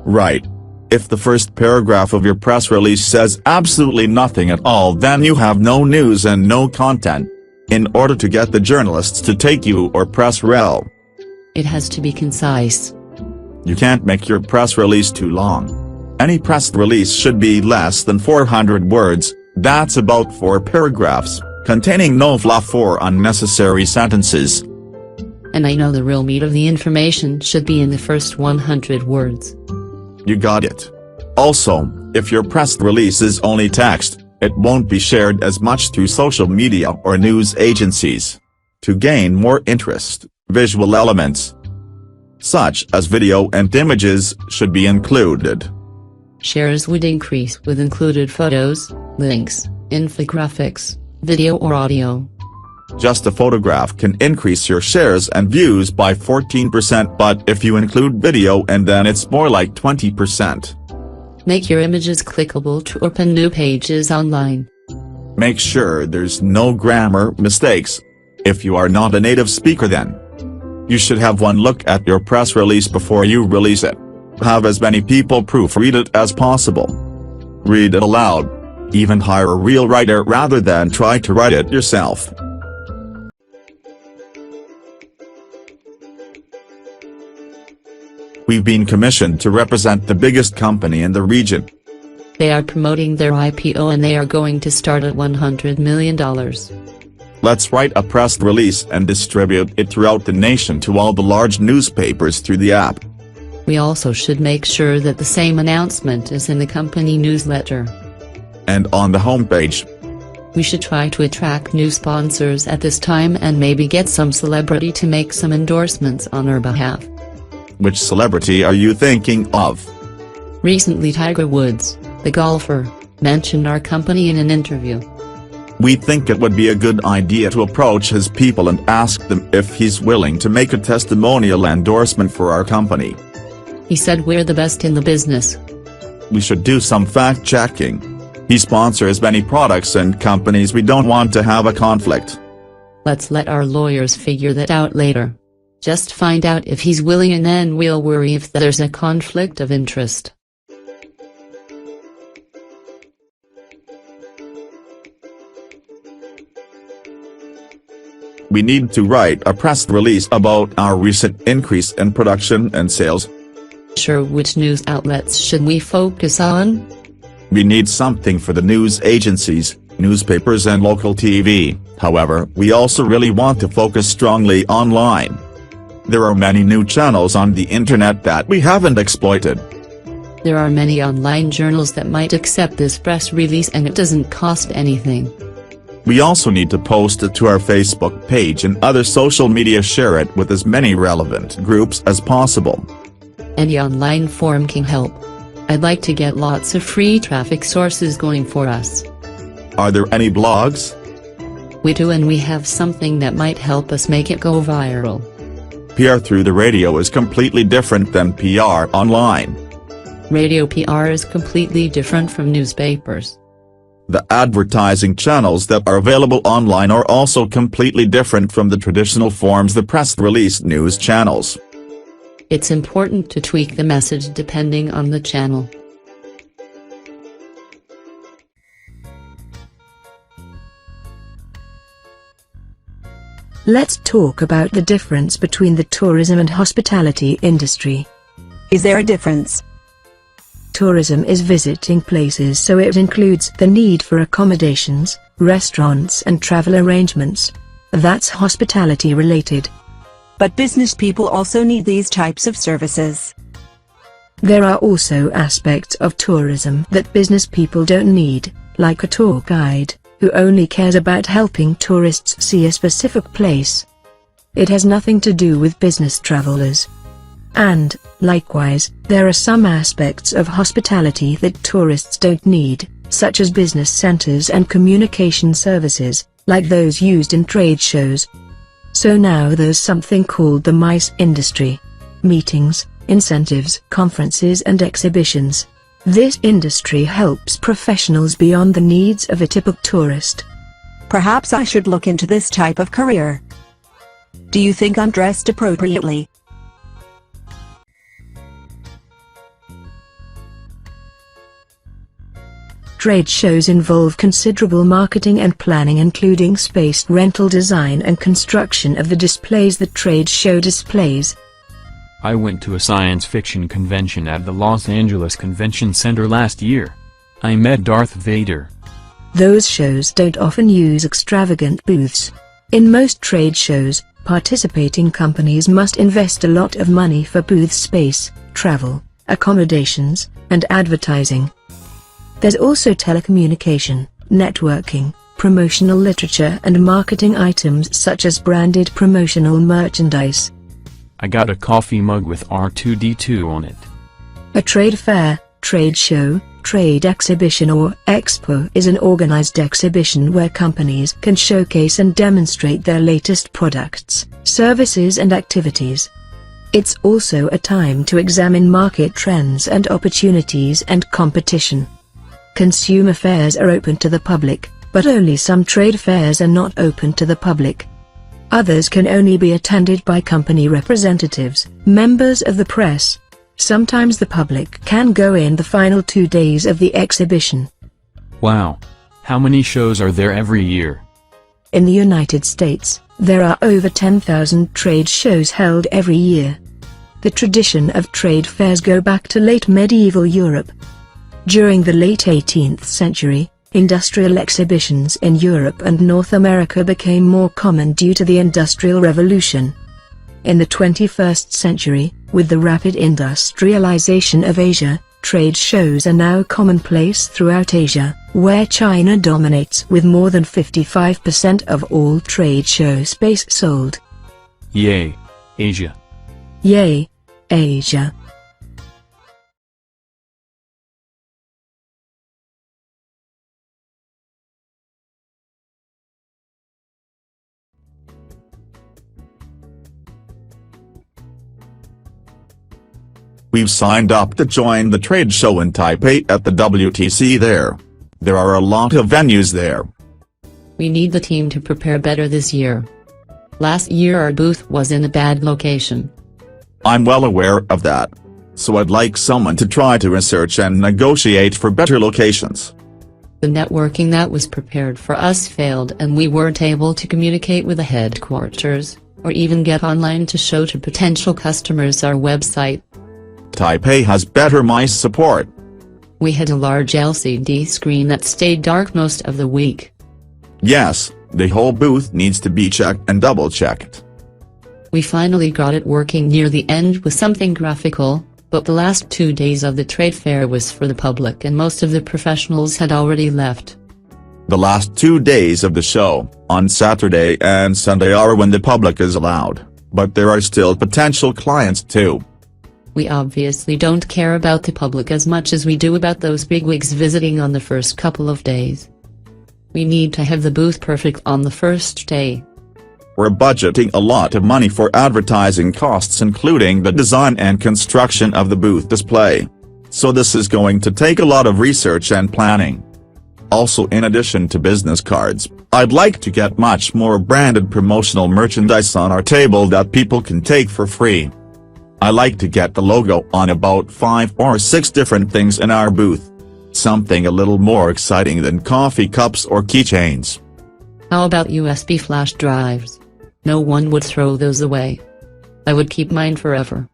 Speaker 4: Right. If the first paragraph of your press release says absolutely nothing at all, then you have no news and no content. In order to get the journalists to take you or press rel,
Speaker 6: it has to be concise.
Speaker 4: You can't make your press release too long. Any press release should be less than 400 words, that's about 4 paragraphs, containing no fluff or unnecessary sentences.
Speaker 6: And I know the real meat of the information should be in the first 100 words.
Speaker 4: You got it. Also, if your press release is only text, it won't be shared as much through social media or news agencies. To gain more interest, visual elements, such as video and images, should be included.
Speaker 6: Shares would increase with included photos, links, infographics, video or audio.
Speaker 4: Just a photograph can increase your shares and views by 14%, but if you include video, and then it's more like 20%.
Speaker 6: Make your images clickable to open new pages online.
Speaker 4: Make sure there's no grammar mistakes. If you are not a native speaker, then you should have one look at your press release before you release it. Have as many people proofread it as possible. Read it aloud. Even hire a real writer rather than try to write it yourself. We've been commissioned to represent the biggest company in the region.
Speaker 6: They are promoting their IPO and they are going to start at $100 million.
Speaker 4: Let's write a press release and distribute it throughout the nation to all the large newspapers through the app.
Speaker 6: We also should make sure that the same announcement is in the company newsletter.
Speaker 4: And on the homepage.
Speaker 6: We should try to attract new sponsors at this time and maybe get some celebrity to make some endorsements on our behalf.
Speaker 4: Which celebrity are you thinking of?
Speaker 6: Recently Tiger Woods, the golfer, mentioned our company in an interview.
Speaker 4: We think it would be a good idea to approach his people and ask them if he's willing to make a testimonial endorsement for our company.
Speaker 6: He said we're the best in the business.
Speaker 4: We should do some fact-checking. He sponsors many products and companies, we don't want to have a conflict.
Speaker 6: Let's let our lawyers figure that out later. Just find out if he's willing and then we'll worry if there's a conflict of interest.
Speaker 4: We need to write a press release about our recent increase in production and sales.
Speaker 6: Sure, which news outlets should we focus on?
Speaker 4: We need something for the news agencies, newspapers and local TV, however, we also really want to focus strongly online. There are many new channels on the internet that we haven't exploited.
Speaker 6: There are many online journals that might accept this press release and it doesn't cost anything.
Speaker 4: We also need to post it to our Facebook page and other social media, share it with as many relevant groups as possible.
Speaker 6: Any online forum can help. I'd like to get lots of free traffic sources going for us.
Speaker 4: Are there any blogs?
Speaker 6: We do, and we have something that might help us make it go viral.
Speaker 4: PR through the radio is completely different than PR online.
Speaker 6: Radio PR is completely different from newspapers.
Speaker 4: The advertising channels that are available online are also completely different from the traditional forms, the press release news channels.
Speaker 6: It's important to tweak the message depending on the channel.
Speaker 3: Let's talk about the difference between the tourism and hospitality industry.
Speaker 13: Is there a difference?
Speaker 3: Tourism is visiting places, so it includes the need for accommodations, restaurants and travel arrangements. That's hospitality related.
Speaker 13: But business people also need these types of services.
Speaker 3: There are also aspects of tourism that business people don't need, like a tour guide, who only cares about helping tourists see a specific place. It has nothing to do with business travelers. And, likewise, there are some aspects of hospitality that tourists don't need, such as business centers and communication services, like those used in trade shows. So now there's something called the MICE industry. Meetings, incentives, conferences and exhibitions. This industry helps professionals beyond the needs of a typical tourist.
Speaker 13: Perhaps I should look into this type of career. Do you think I'm dressed appropriately?
Speaker 3: Trade shows involve considerable marketing and planning, including space rental, design and construction of the displays the trade show displays.
Speaker 5: I went to a science fiction convention at the Los Angeles Convention Center last year. I met Darth Vader.
Speaker 3: Those shows don't often use extravagant booths. In most trade shows, participating companies must invest a lot of money for booth space, travel, accommodations, and advertising. There's also telecommunication, networking, promotional literature and marketing items such as branded promotional merchandise.
Speaker 5: I got a coffee mug with R2D2 on it.
Speaker 3: A trade fair, trade show, trade exhibition or expo is an organized exhibition where companies can showcase and demonstrate their latest products, services and activities. It's also a time to examine market trends and opportunities and competition. Consumer fairs are open to the public, but only some trade fairs are not open to the public. Others can only be attended by company representatives, members of the press. Sometimes the public can go in the final 2 days of the exhibition.
Speaker 5: Wow. How many shows are there every year?
Speaker 3: In the United States, there are over 10,000 trade shows held every year. The tradition of trade fairs go back to late medieval Europe. During the late 18th century, industrial exhibitions in Europe and North America became more common due to the Industrial Revolution. In the 21st century, with the rapid industrialization of Asia, trade shows are now commonplace throughout Asia, where China dominates with more than 55% of all trade show space sold.
Speaker 5: Yay, Asia.
Speaker 3: Yay, Asia.
Speaker 4: We've signed up to join the trade show in Taipei at the WTC there. There are a lot of venues there.
Speaker 6: We need the team to prepare better this year. Last year our booth was in a bad location.
Speaker 4: I'm well aware of that. So I'd like someone to try to research and negotiate for better locations.
Speaker 6: The networking that was prepared for us failed and we weren't able to communicate with the headquarters, or even get online to show to potential customers our website.
Speaker 4: Taipei has better mice support.
Speaker 6: We had a large LCD screen that stayed dark most of the week.
Speaker 4: Yes, the whole booth needs to be checked and double-checked.
Speaker 6: We finally got it working near the end with something graphical, but the last 2 days of the trade fair was for the public and most of the professionals had already left.
Speaker 4: The last 2 days of the show, on Saturday and Sunday, are when the public is allowed, but there are still potential clients too.
Speaker 6: We obviously don't care about the public as much as we do about those bigwigs visiting on the first couple of days. We need to have the booth perfect on the first day.
Speaker 4: We're budgeting a lot of money for advertising costs, including the design and construction of the booth display. So this is going to take a lot of research and planning. Also, in addition to business cards, I'd like to get much more branded promotional merchandise on our table that people can take for free. I like to get the logo on about 5 or 6 different things in our booth. Something a little more exciting than coffee cups or keychains.
Speaker 6: How about USB flash drives? No one would throw those away. I would keep mine forever.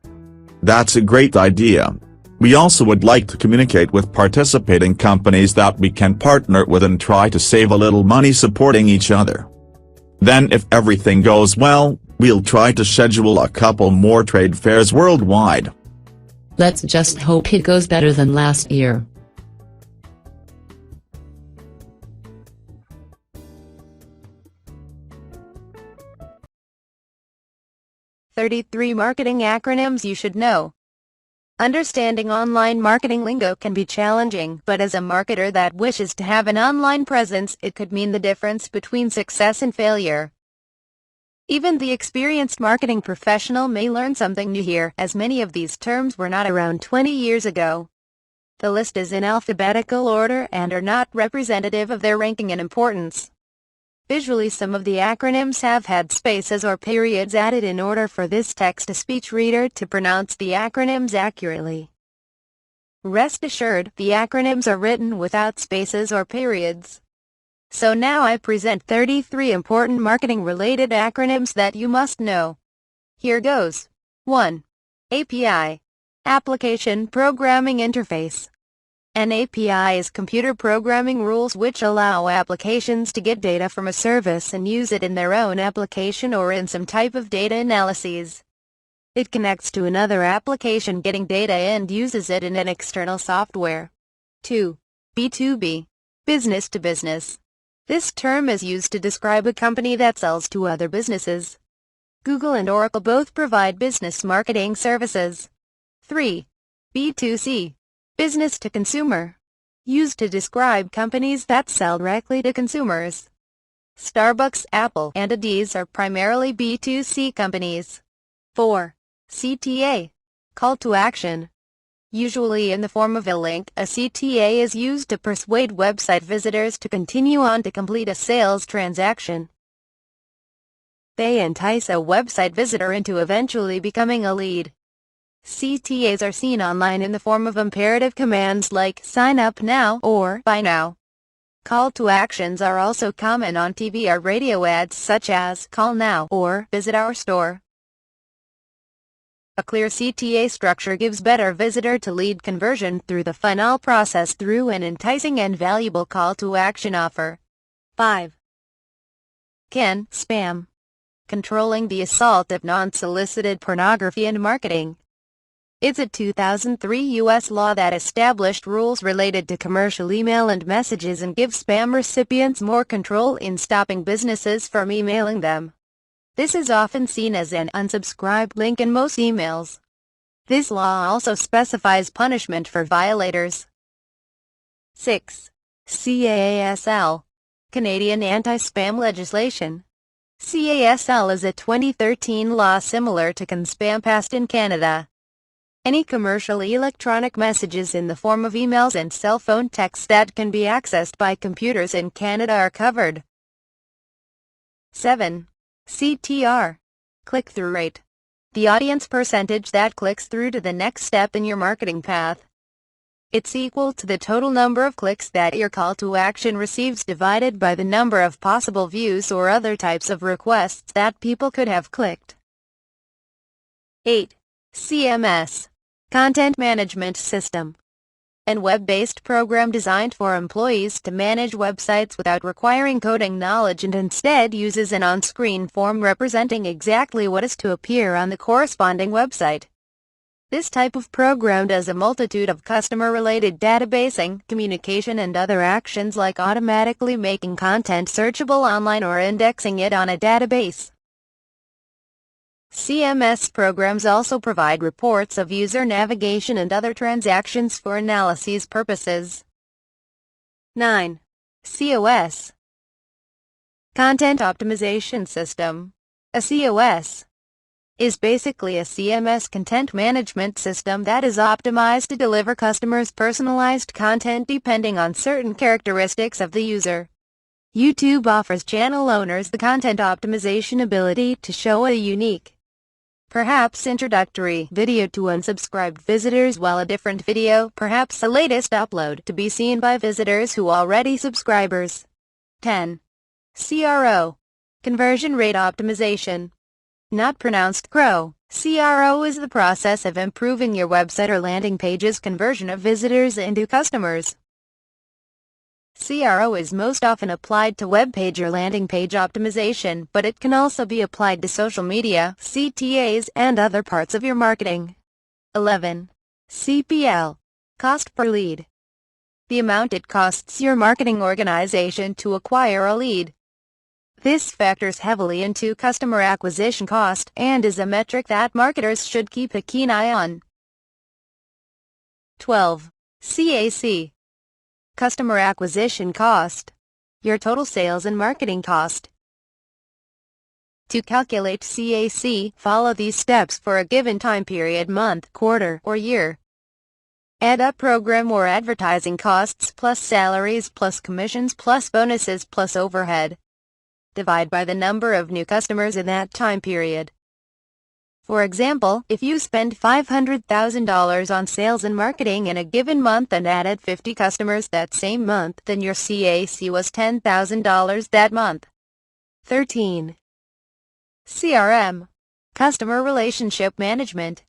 Speaker 4: That's a great idea. We also would like to communicate with participating companies that we can partner with and try to save a little money supporting each other. Then if everything goes well, we'll try to schedule a couple more trade fairs worldwide.
Speaker 6: Let's just hope it goes better than last year.
Speaker 14: "33 Marketing Acronyms You Should Know." Understanding online marketing lingo can be challenging, but as a marketer that wishes to have an online presence, it could mean the difference between success and failure. Even the experienced marketing professional may learn something new here, as many of these terms were not around 20 years ago. The list is in alphabetical order and are not representative of their ranking in importance. Visually, some of the acronyms have had spaces or periods added in order for this text-to-speech reader to pronounce the acronyms accurately. Rest assured, the acronyms are written without spaces or periods. So now I present 33 important marketing-related acronyms that you must know. Here goes. 1. API. Application Programming Interface. An API is computer programming rules which allow applications to get data from a service and use it in their own application or in some type of data analyses. It connects to another application getting data and uses it in an external software. 2. B2b. Business to business. This term is used to describe a company that sells to other businesses. Google and Oracle both provide business marketing services. 3. B2C. Business to consumer. Used to describe companies that sell directly to consumers. Starbucks, Apple, and Adidas are primarily B2C companies. 4. CTA. Call to action. Usually in the form of a link, a CTA is used to persuade website visitors to continue on to complete a sales transaction. They entice a website visitor into eventually becoming a lead. CTAs are seen online in the form of imperative commands like "sign up now" or "buy now." call to actions are also common on TV or radio ads such as "Call Now" or "Visit Our Store." A clear CTA structure gives better visitor-to-lead conversion through the funnel process through an enticing and valuable call to action offer. 5. Spam. Controlling the assault of non-solicited pornography and marketing. It's a 2003 U.S. law that established rules related to commercial email and messages and gives spam recipients more control in stopping businesses from emailing them. This is often seen as an unsubscribe link in most emails. This law also specifies punishment for violators. 6. CASL. Canadian Anti-Spam Legislation. CASL is a 2013 law similar to CanSpam passed in Canada. Any commercial electronic messages in the form of emails and cell phone texts that can be accessed by computers in Canada are covered. 7. CTR. Click-through rate. The audience percentage that clicks through to the next step in your marketing path. It's equal to the total number of clicks that your call to action receives divided by the number of possible views or other types of requests that people could have clicked. 8. CMS. Content Management System. An web-based program designed for employees to manage websites without requiring coding knowledge and instead uses an on-screen form representing exactly what is to appear on the corresponding website. This type of program does a multitude of customer-related databasing, communication and other actions like automatically making content searchable online or indexing it on a database. CMS programs also provide reports of user navigation and other transactions for analysis purposes. 9. COS. Content Optimization System. A COS is basically a CMS content management system that is optimized to deliver customers personalized content depending on certain characteristics of the user. YouTube offers channel owners the content optimization ability to show a unique, perhaps introductory video to unsubscribed visitors while a different video, perhaps a latest upload, to be seen by visitors who already subscribers. 10. CRO. Conversion Rate Optimization. Not pronounced CRO. CRO is the process of improving your website or landing page's conversion of visitors into customers. CRO is most often applied to web page or landing page optimization, but it can also be applied to social media, CTAs, and other parts of your marketing. 11. CPL. Cost per lead. The amount it costs your marketing organization to acquire a lead. This factors heavily into customer acquisition cost and is a metric that marketers should keep a keen eye on. 12. CAC. Customer acquisition cost. Your total sales and marketing cost. To calculate CAC, follow these steps for a given time period, month, quarter, or year. Add up program or advertising costs plus salaries plus commissions plus bonuses plus overhead. Divide by the number of new customers in that time period. For example, if you spend $500,000 on sales and marketing in a given month and added 50 customers that same month, then your CAC was $10,000 that month. 13. CRM. Customer Relationship Management.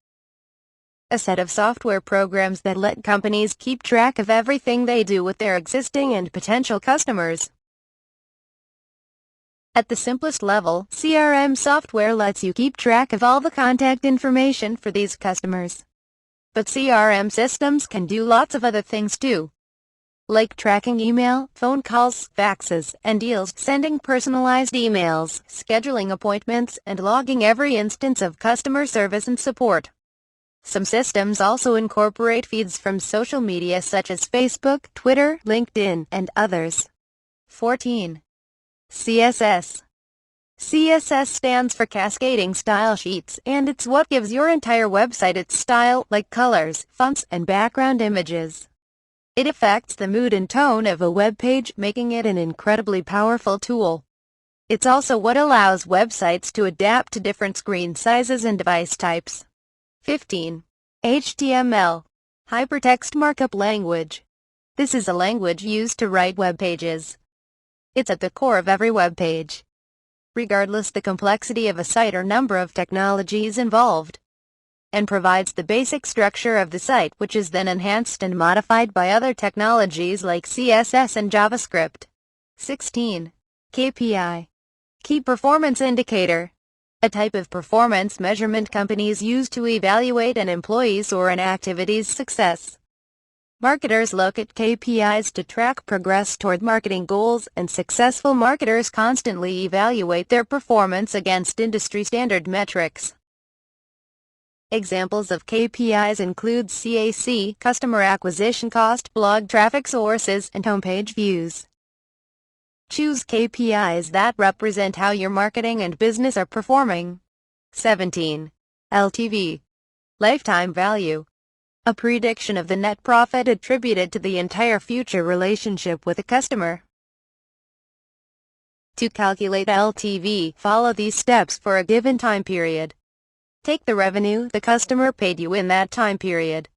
Speaker 14: A set of software programs that let companies keep track of everything they do with their existing and potential customers. At the simplest level, CRM software lets you keep track of all the contact information for these customers. But CRM systems can do lots of other things too, like tracking email, phone calls, faxes, and deals, sending personalized emails, scheduling appointments, and logging every instance of customer service and support. Some systems also incorporate feeds from social media such as Facebook, Twitter, LinkedIn, and others. 14. CSS. CSS stands for Cascading Style Sheets, and it's what gives your entire website its style, like colors, fonts, and background images. It affects the mood and tone of a web page, making it an incredibly powerful tool. It's also what allows websites to adapt to different screen sizes and device types. 15. HTML. Hypertext Markup Language. This is a language used to write web pages. It's at the core of every web page, regardless the complexity of a site or number of technologies involved, and provides the basic structure of the site, which is then enhanced and modified by other technologies like CSS and JavaScript. 16. KPI. Key Performance Indicator. A type of performance measurement companies use to evaluate an employee's or an activity's success. Marketers look at KPIs to track progress toward marketing goals, and successful marketers constantly evaluate their performance against industry standard metrics. Examples of KPIs include CAC, customer acquisition cost, blog traffic sources, and homepage views. Choose KPIs that represent how your marketing and business are performing. 17. LTV. Lifetime Value. A prediction of the net profit attributed to the entire future relationship with a customer. To calculate LTV, follow these steps for a given time period. Take the revenue the customer paid you in that time period.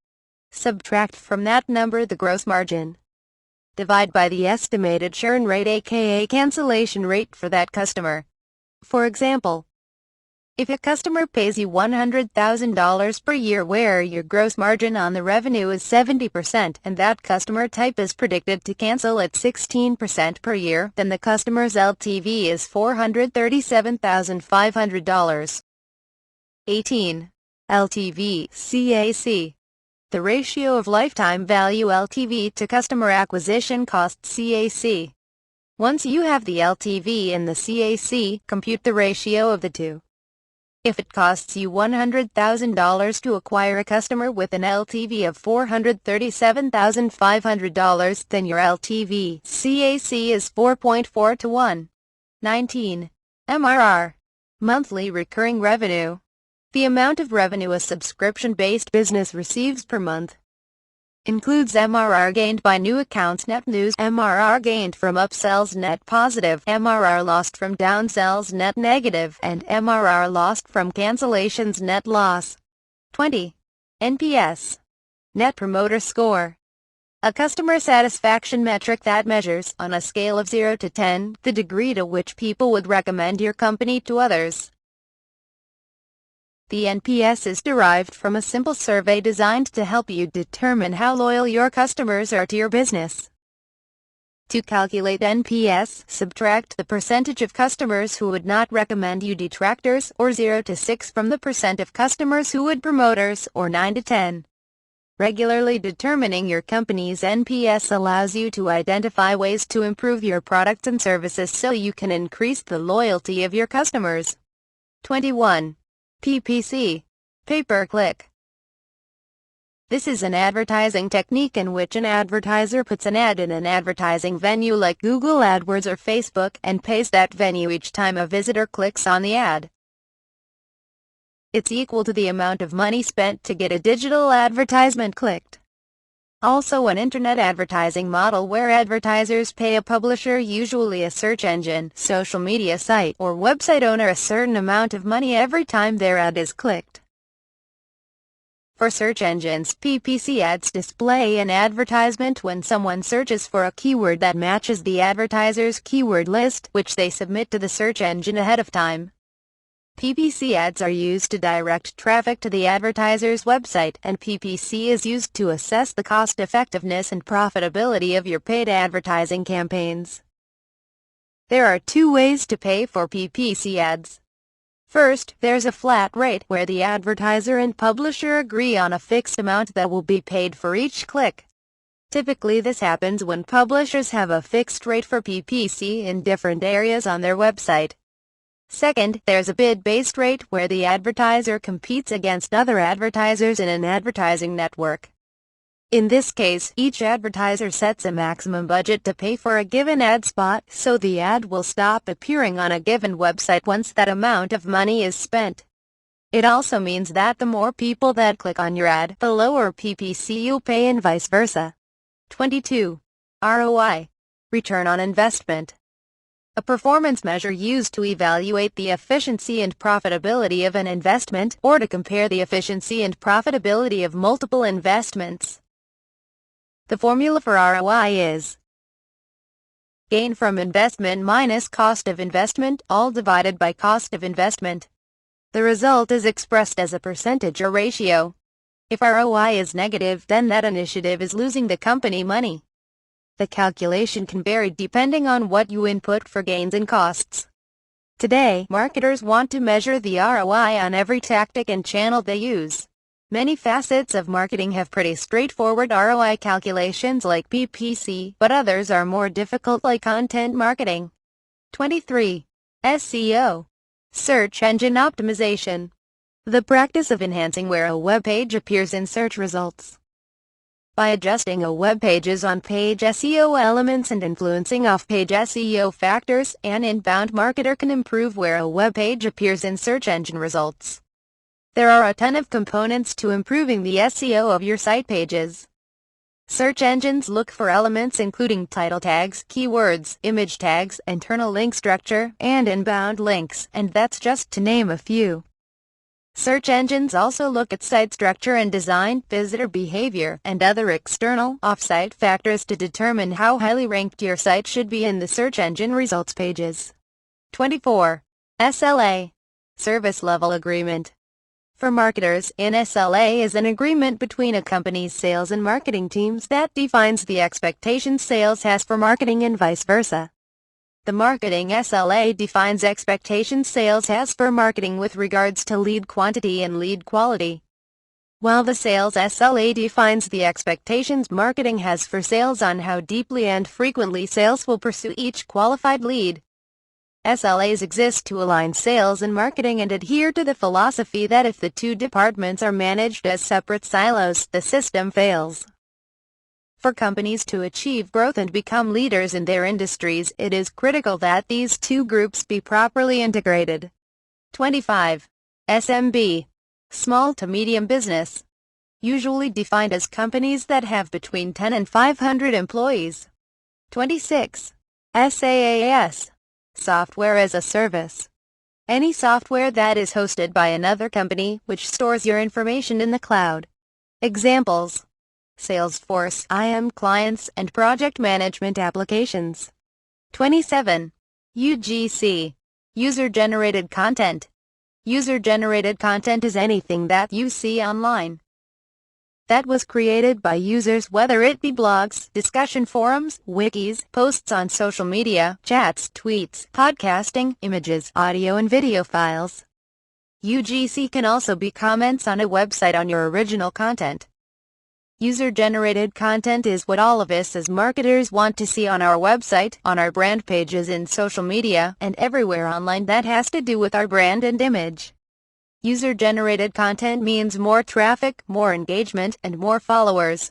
Speaker 14: Subtract from that number the gross margin. Divide by the estimated churn rate, aka cancellation rate, for that customer. For example, if a customer pays you $100,000 per year where your gross margin on the revenue is 70% and that customer type is predicted to cancel at 16% per year, then the customer's LTV is $437,500. 18. LTV CAC. The ratio of lifetime value LTV to customer acquisition cost CAC. Once you have the LTV and the CAC, compute the ratio of the two. If it costs you $100,000 to acquire a customer with an LTV of $437,500, then your LTV CAC is 4.4 to 1. 19. MRR. Monthly recurring revenue. The amount of revenue a subscription-based business receives per month. Includes MRR gained by new accounts net news, MRR gained from upsells net positive, MRR lost from downsells net negative, and MRR lost from cancellations net loss. 20. NPS. Net Promoter Score. A customer satisfaction metric that measures, on a scale of 0 to 10, the degree to which people would recommend your company to others. The NPS is derived from a simple survey designed to help you determine how loyal your customers are to your business. To calculate NPS, subtract the percentage of customers who would not recommend you detractors, or 0 to 6, from the percent of customers who would promoters, or 9 to 10. Regularly determining your company's NPS allows you to identify ways to improve your products and services so you can increase the loyalty of your customers. 21. Ppc Pay-per-Click. This is an advertising technique in which an advertiser puts an ad in an advertising venue like Google AdWords or Facebook and pays that venue each time a visitor clicks on the ad. It's equal to the amount of money spent to get a digital advertisement clicked. Also an internet advertising model where advertisers pay a publisher, usually a search engine, social media site, or website owner, a certain amount of money every time their ad is clicked. For search engines, PPC ads display an advertisement when someone searches for a keyword that matches the advertiser's keyword list, which they submit to the search engine ahead of time. PPC ads are used to direct traffic to the advertiser's website, and PPC is used to assess the cost-effectiveness and profitability of your paid advertising campaigns. There are two ways to pay for PPC ads. First, there's a flat rate where the advertiser and publisher agree on a fixed amount that will be paid for each click. Typically this happens when publishers have a fixed rate for PPC in different areas on their website. Second, there's a bid-based rate where the advertiser competes against other advertisers in an advertising network. In this case, each advertiser sets a maximum budget to pay for a given ad spot, so the ad will stop appearing on a given website once that amount of money is spent. It also means that the more people that click on your ad, the lower PPC you'll pay, and vice versa. 22. ROI. Return on Investment. A performance measure used to evaluate the efficiency and profitability of an investment, or to compare the efficiency and profitability of multiple investments. The formula for ROI is gain from investment minus cost of investment, all divided by cost of investment. The result is expressed as a percentage or ratio. If ROI is negative, then that initiative is losing the company money. The calculation can vary depending on what you input for gains and costs. Today, marketers want to measure the ROI on every tactic and channel they use. Many facets of marketing have pretty straightforward ROI calculations like PPC, but others are more difficult like content marketing. 23. SEO. Search Engine Optimization. The practice of enhancing where a web page appears in search results. By adjusting a web page's on-page SEO elements and influencing off-page SEO factors, an inbound marketer can improve where a web page appears in search engine results. There are a ton of components to improving the SEO of your site pages. Search engines look for elements including title tags, keywords, image tags, internal link structure, and inbound links, and that's just to name a few. Search engines also look at site structure and design, visitor behavior, and other external, off-site factors to determine how highly ranked your site should be in the search engine results pages. 24. SLA. Service Level Agreement. For marketers, an SLA is an agreement between a company's sales and marketing teams that defines the expectations sales has for marketing and vice versa. The marketing SLA defines expectations sales has for marketing with regards to lead quantity and lead quality, while the sales SLA defines the expectations marketing has for sales on how deeply and frequently sales will pursue each qualified lead. SLAs exist to align sales and marketing and adhere to the philosophy that if the two departments are managed as separate silos, the system fails. For companies to achieve growth and become leaders in their industries, it is critical that these two groups be properly integrated. 25. SMB. Small to medium business. Usually defined as companies that have between 10 and 500 employees. 26. SaaS. Software as a service. Any software that is hosted by another company, which stores your information in the cloud. Examples: Salesforce, IM clients, and project management applications. 27. UGC. User-generated content. User-generated content is anything that you see online that was created by users, whether it be blogs, discussion forums, wikis, posts on social media, chats, tweets, podcasting, images, audio and video files. UGC can also be comments on a website on your original content. User-generated content is what all of us as marketers want to see on our website, on our brand pages in social media, and everywhere online that has to do with our brand and image. User-generated content means more traffic, more engagement, and more followers.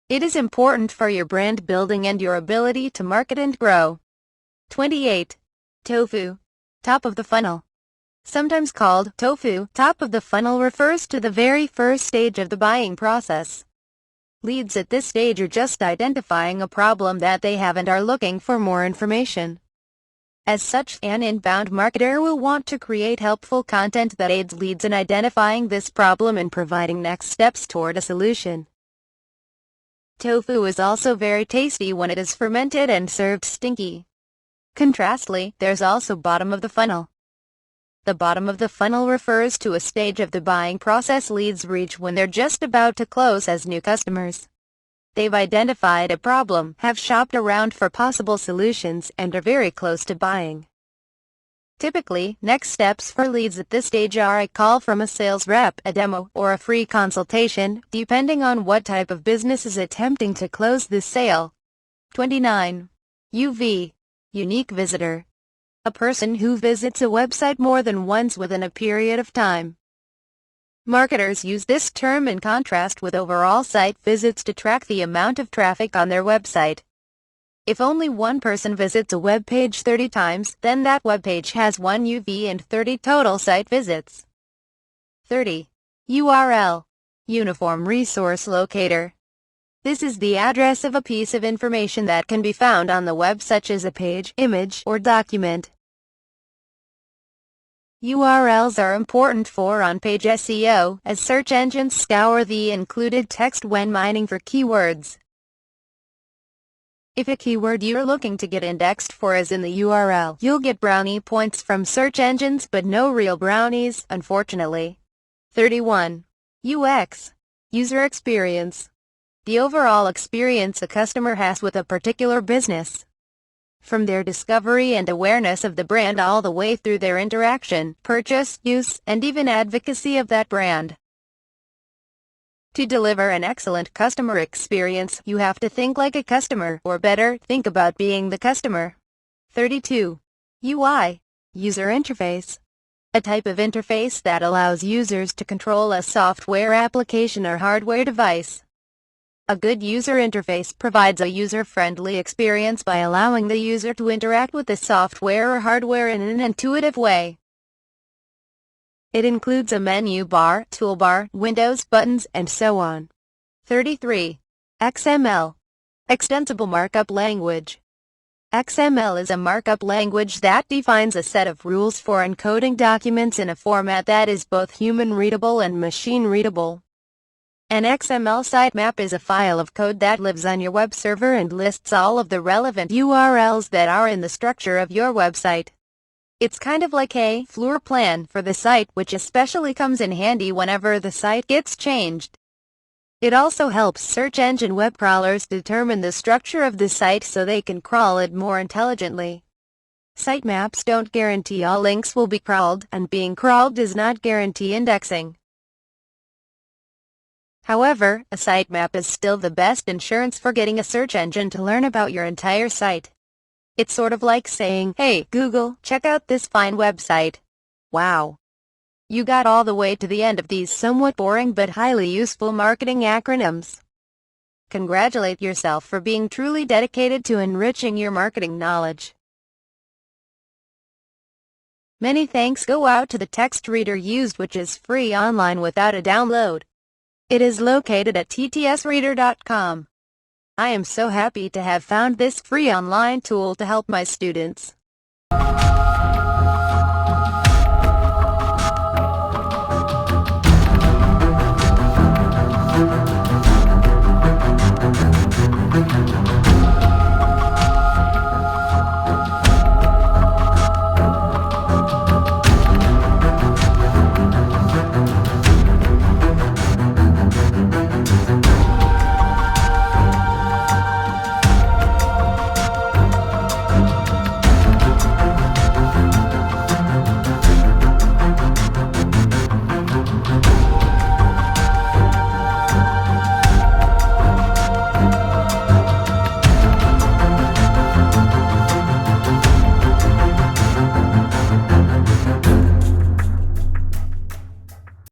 Speaker 14: It is important for your brand building and your ability to market and grow. 28. TOFU. Top of the funnel. Sometimes called TOFU, top of the funnel refers to the very first stage of the buying process. Leads at this stage are just identifying a problem that they have and are looking for more information. As such, an inbound marketer will want to create helpful content that aids leads in identifying this problem and providing next steps toward a solution. Tofu is also very tasty when it is fermented and served stinky. Contrastly, there's also bottom of the funnel. The bottom of the funnel refers to a stage of the buying process leads reach when they're just about to close as new customers. They've identified a problem, have shopped around for possible solutions, and are very close to buying. Typically, next steps for leads at this stage are a call from a sales rep, a demo, or a free consultation, depending on what type of business is attempting to close this sale. 29. UV. Unique visitor. A person who visits a website more than once within a period of time. Marketers use this term in contrast with overall site visits to track the amount of traffic on their website. If only one person visits a web page 30 times, then that web page has 1 UV and 30 total site visits. 30. URL. Uniform Resource Locator. This is the address of a piece of information that can be found on the web, such as a page, image, or document. URLs are important for on-page SEO, as search engines scour the included text when mining for keywords. If a keyword you're looking to get indexed for is in the URL, you'll get brownie points from search engines but no real brownies, unfortunately. 31. UX. User experience. The overall experience a customer has with a particular business. From their discovery and awareness of the brand all the way through their interaction, purchase, use, and even advocacy of that brand. To deliver an excellent customer experience, you have to think like a customer, or better, think about being the customer. 32. UI. User interface. A type of interface that allows users to control a software application or hardware device. A good user interface provides a user-friendly experience by allowing the user to interact with the software or hardware in an intuitive way. It includes a menu bar, toolbar, windows, buttons, and so on. 33. XML. Extensible Markup Language. XML is a markup language that defines a set of rules for encoding documents in a format that is both human-readable and machine-readable. An XML sitemap is a file of code that lives on your web server and lists all of the relevant URLs that are in the structure of your website. It's kind of like a floor plan for the site, which especially comes in handy whenever the site gets changed. It also helps search engine web crawlers determine the structure of the site so they can crawl it more intelligently. Sitemaps don't guarantee all links will be crawled, and being crawled does not guarantee indexing. However, a sitemap is still the best insurance for getting a search engine to learn about your entire site. It's sort of like saying, "Hey, Google, check out this fine website." Wow! You got all the way to the end of these somewhat boring but highly useful marketing acronyms. Congratulate yourself for being truly dedicated to enriching your marketing knowledge. Many thanks go out to the text reader used, which is free online without a download. It is located at ttsreader.com. I am so happy to have found this free online tool to help my students.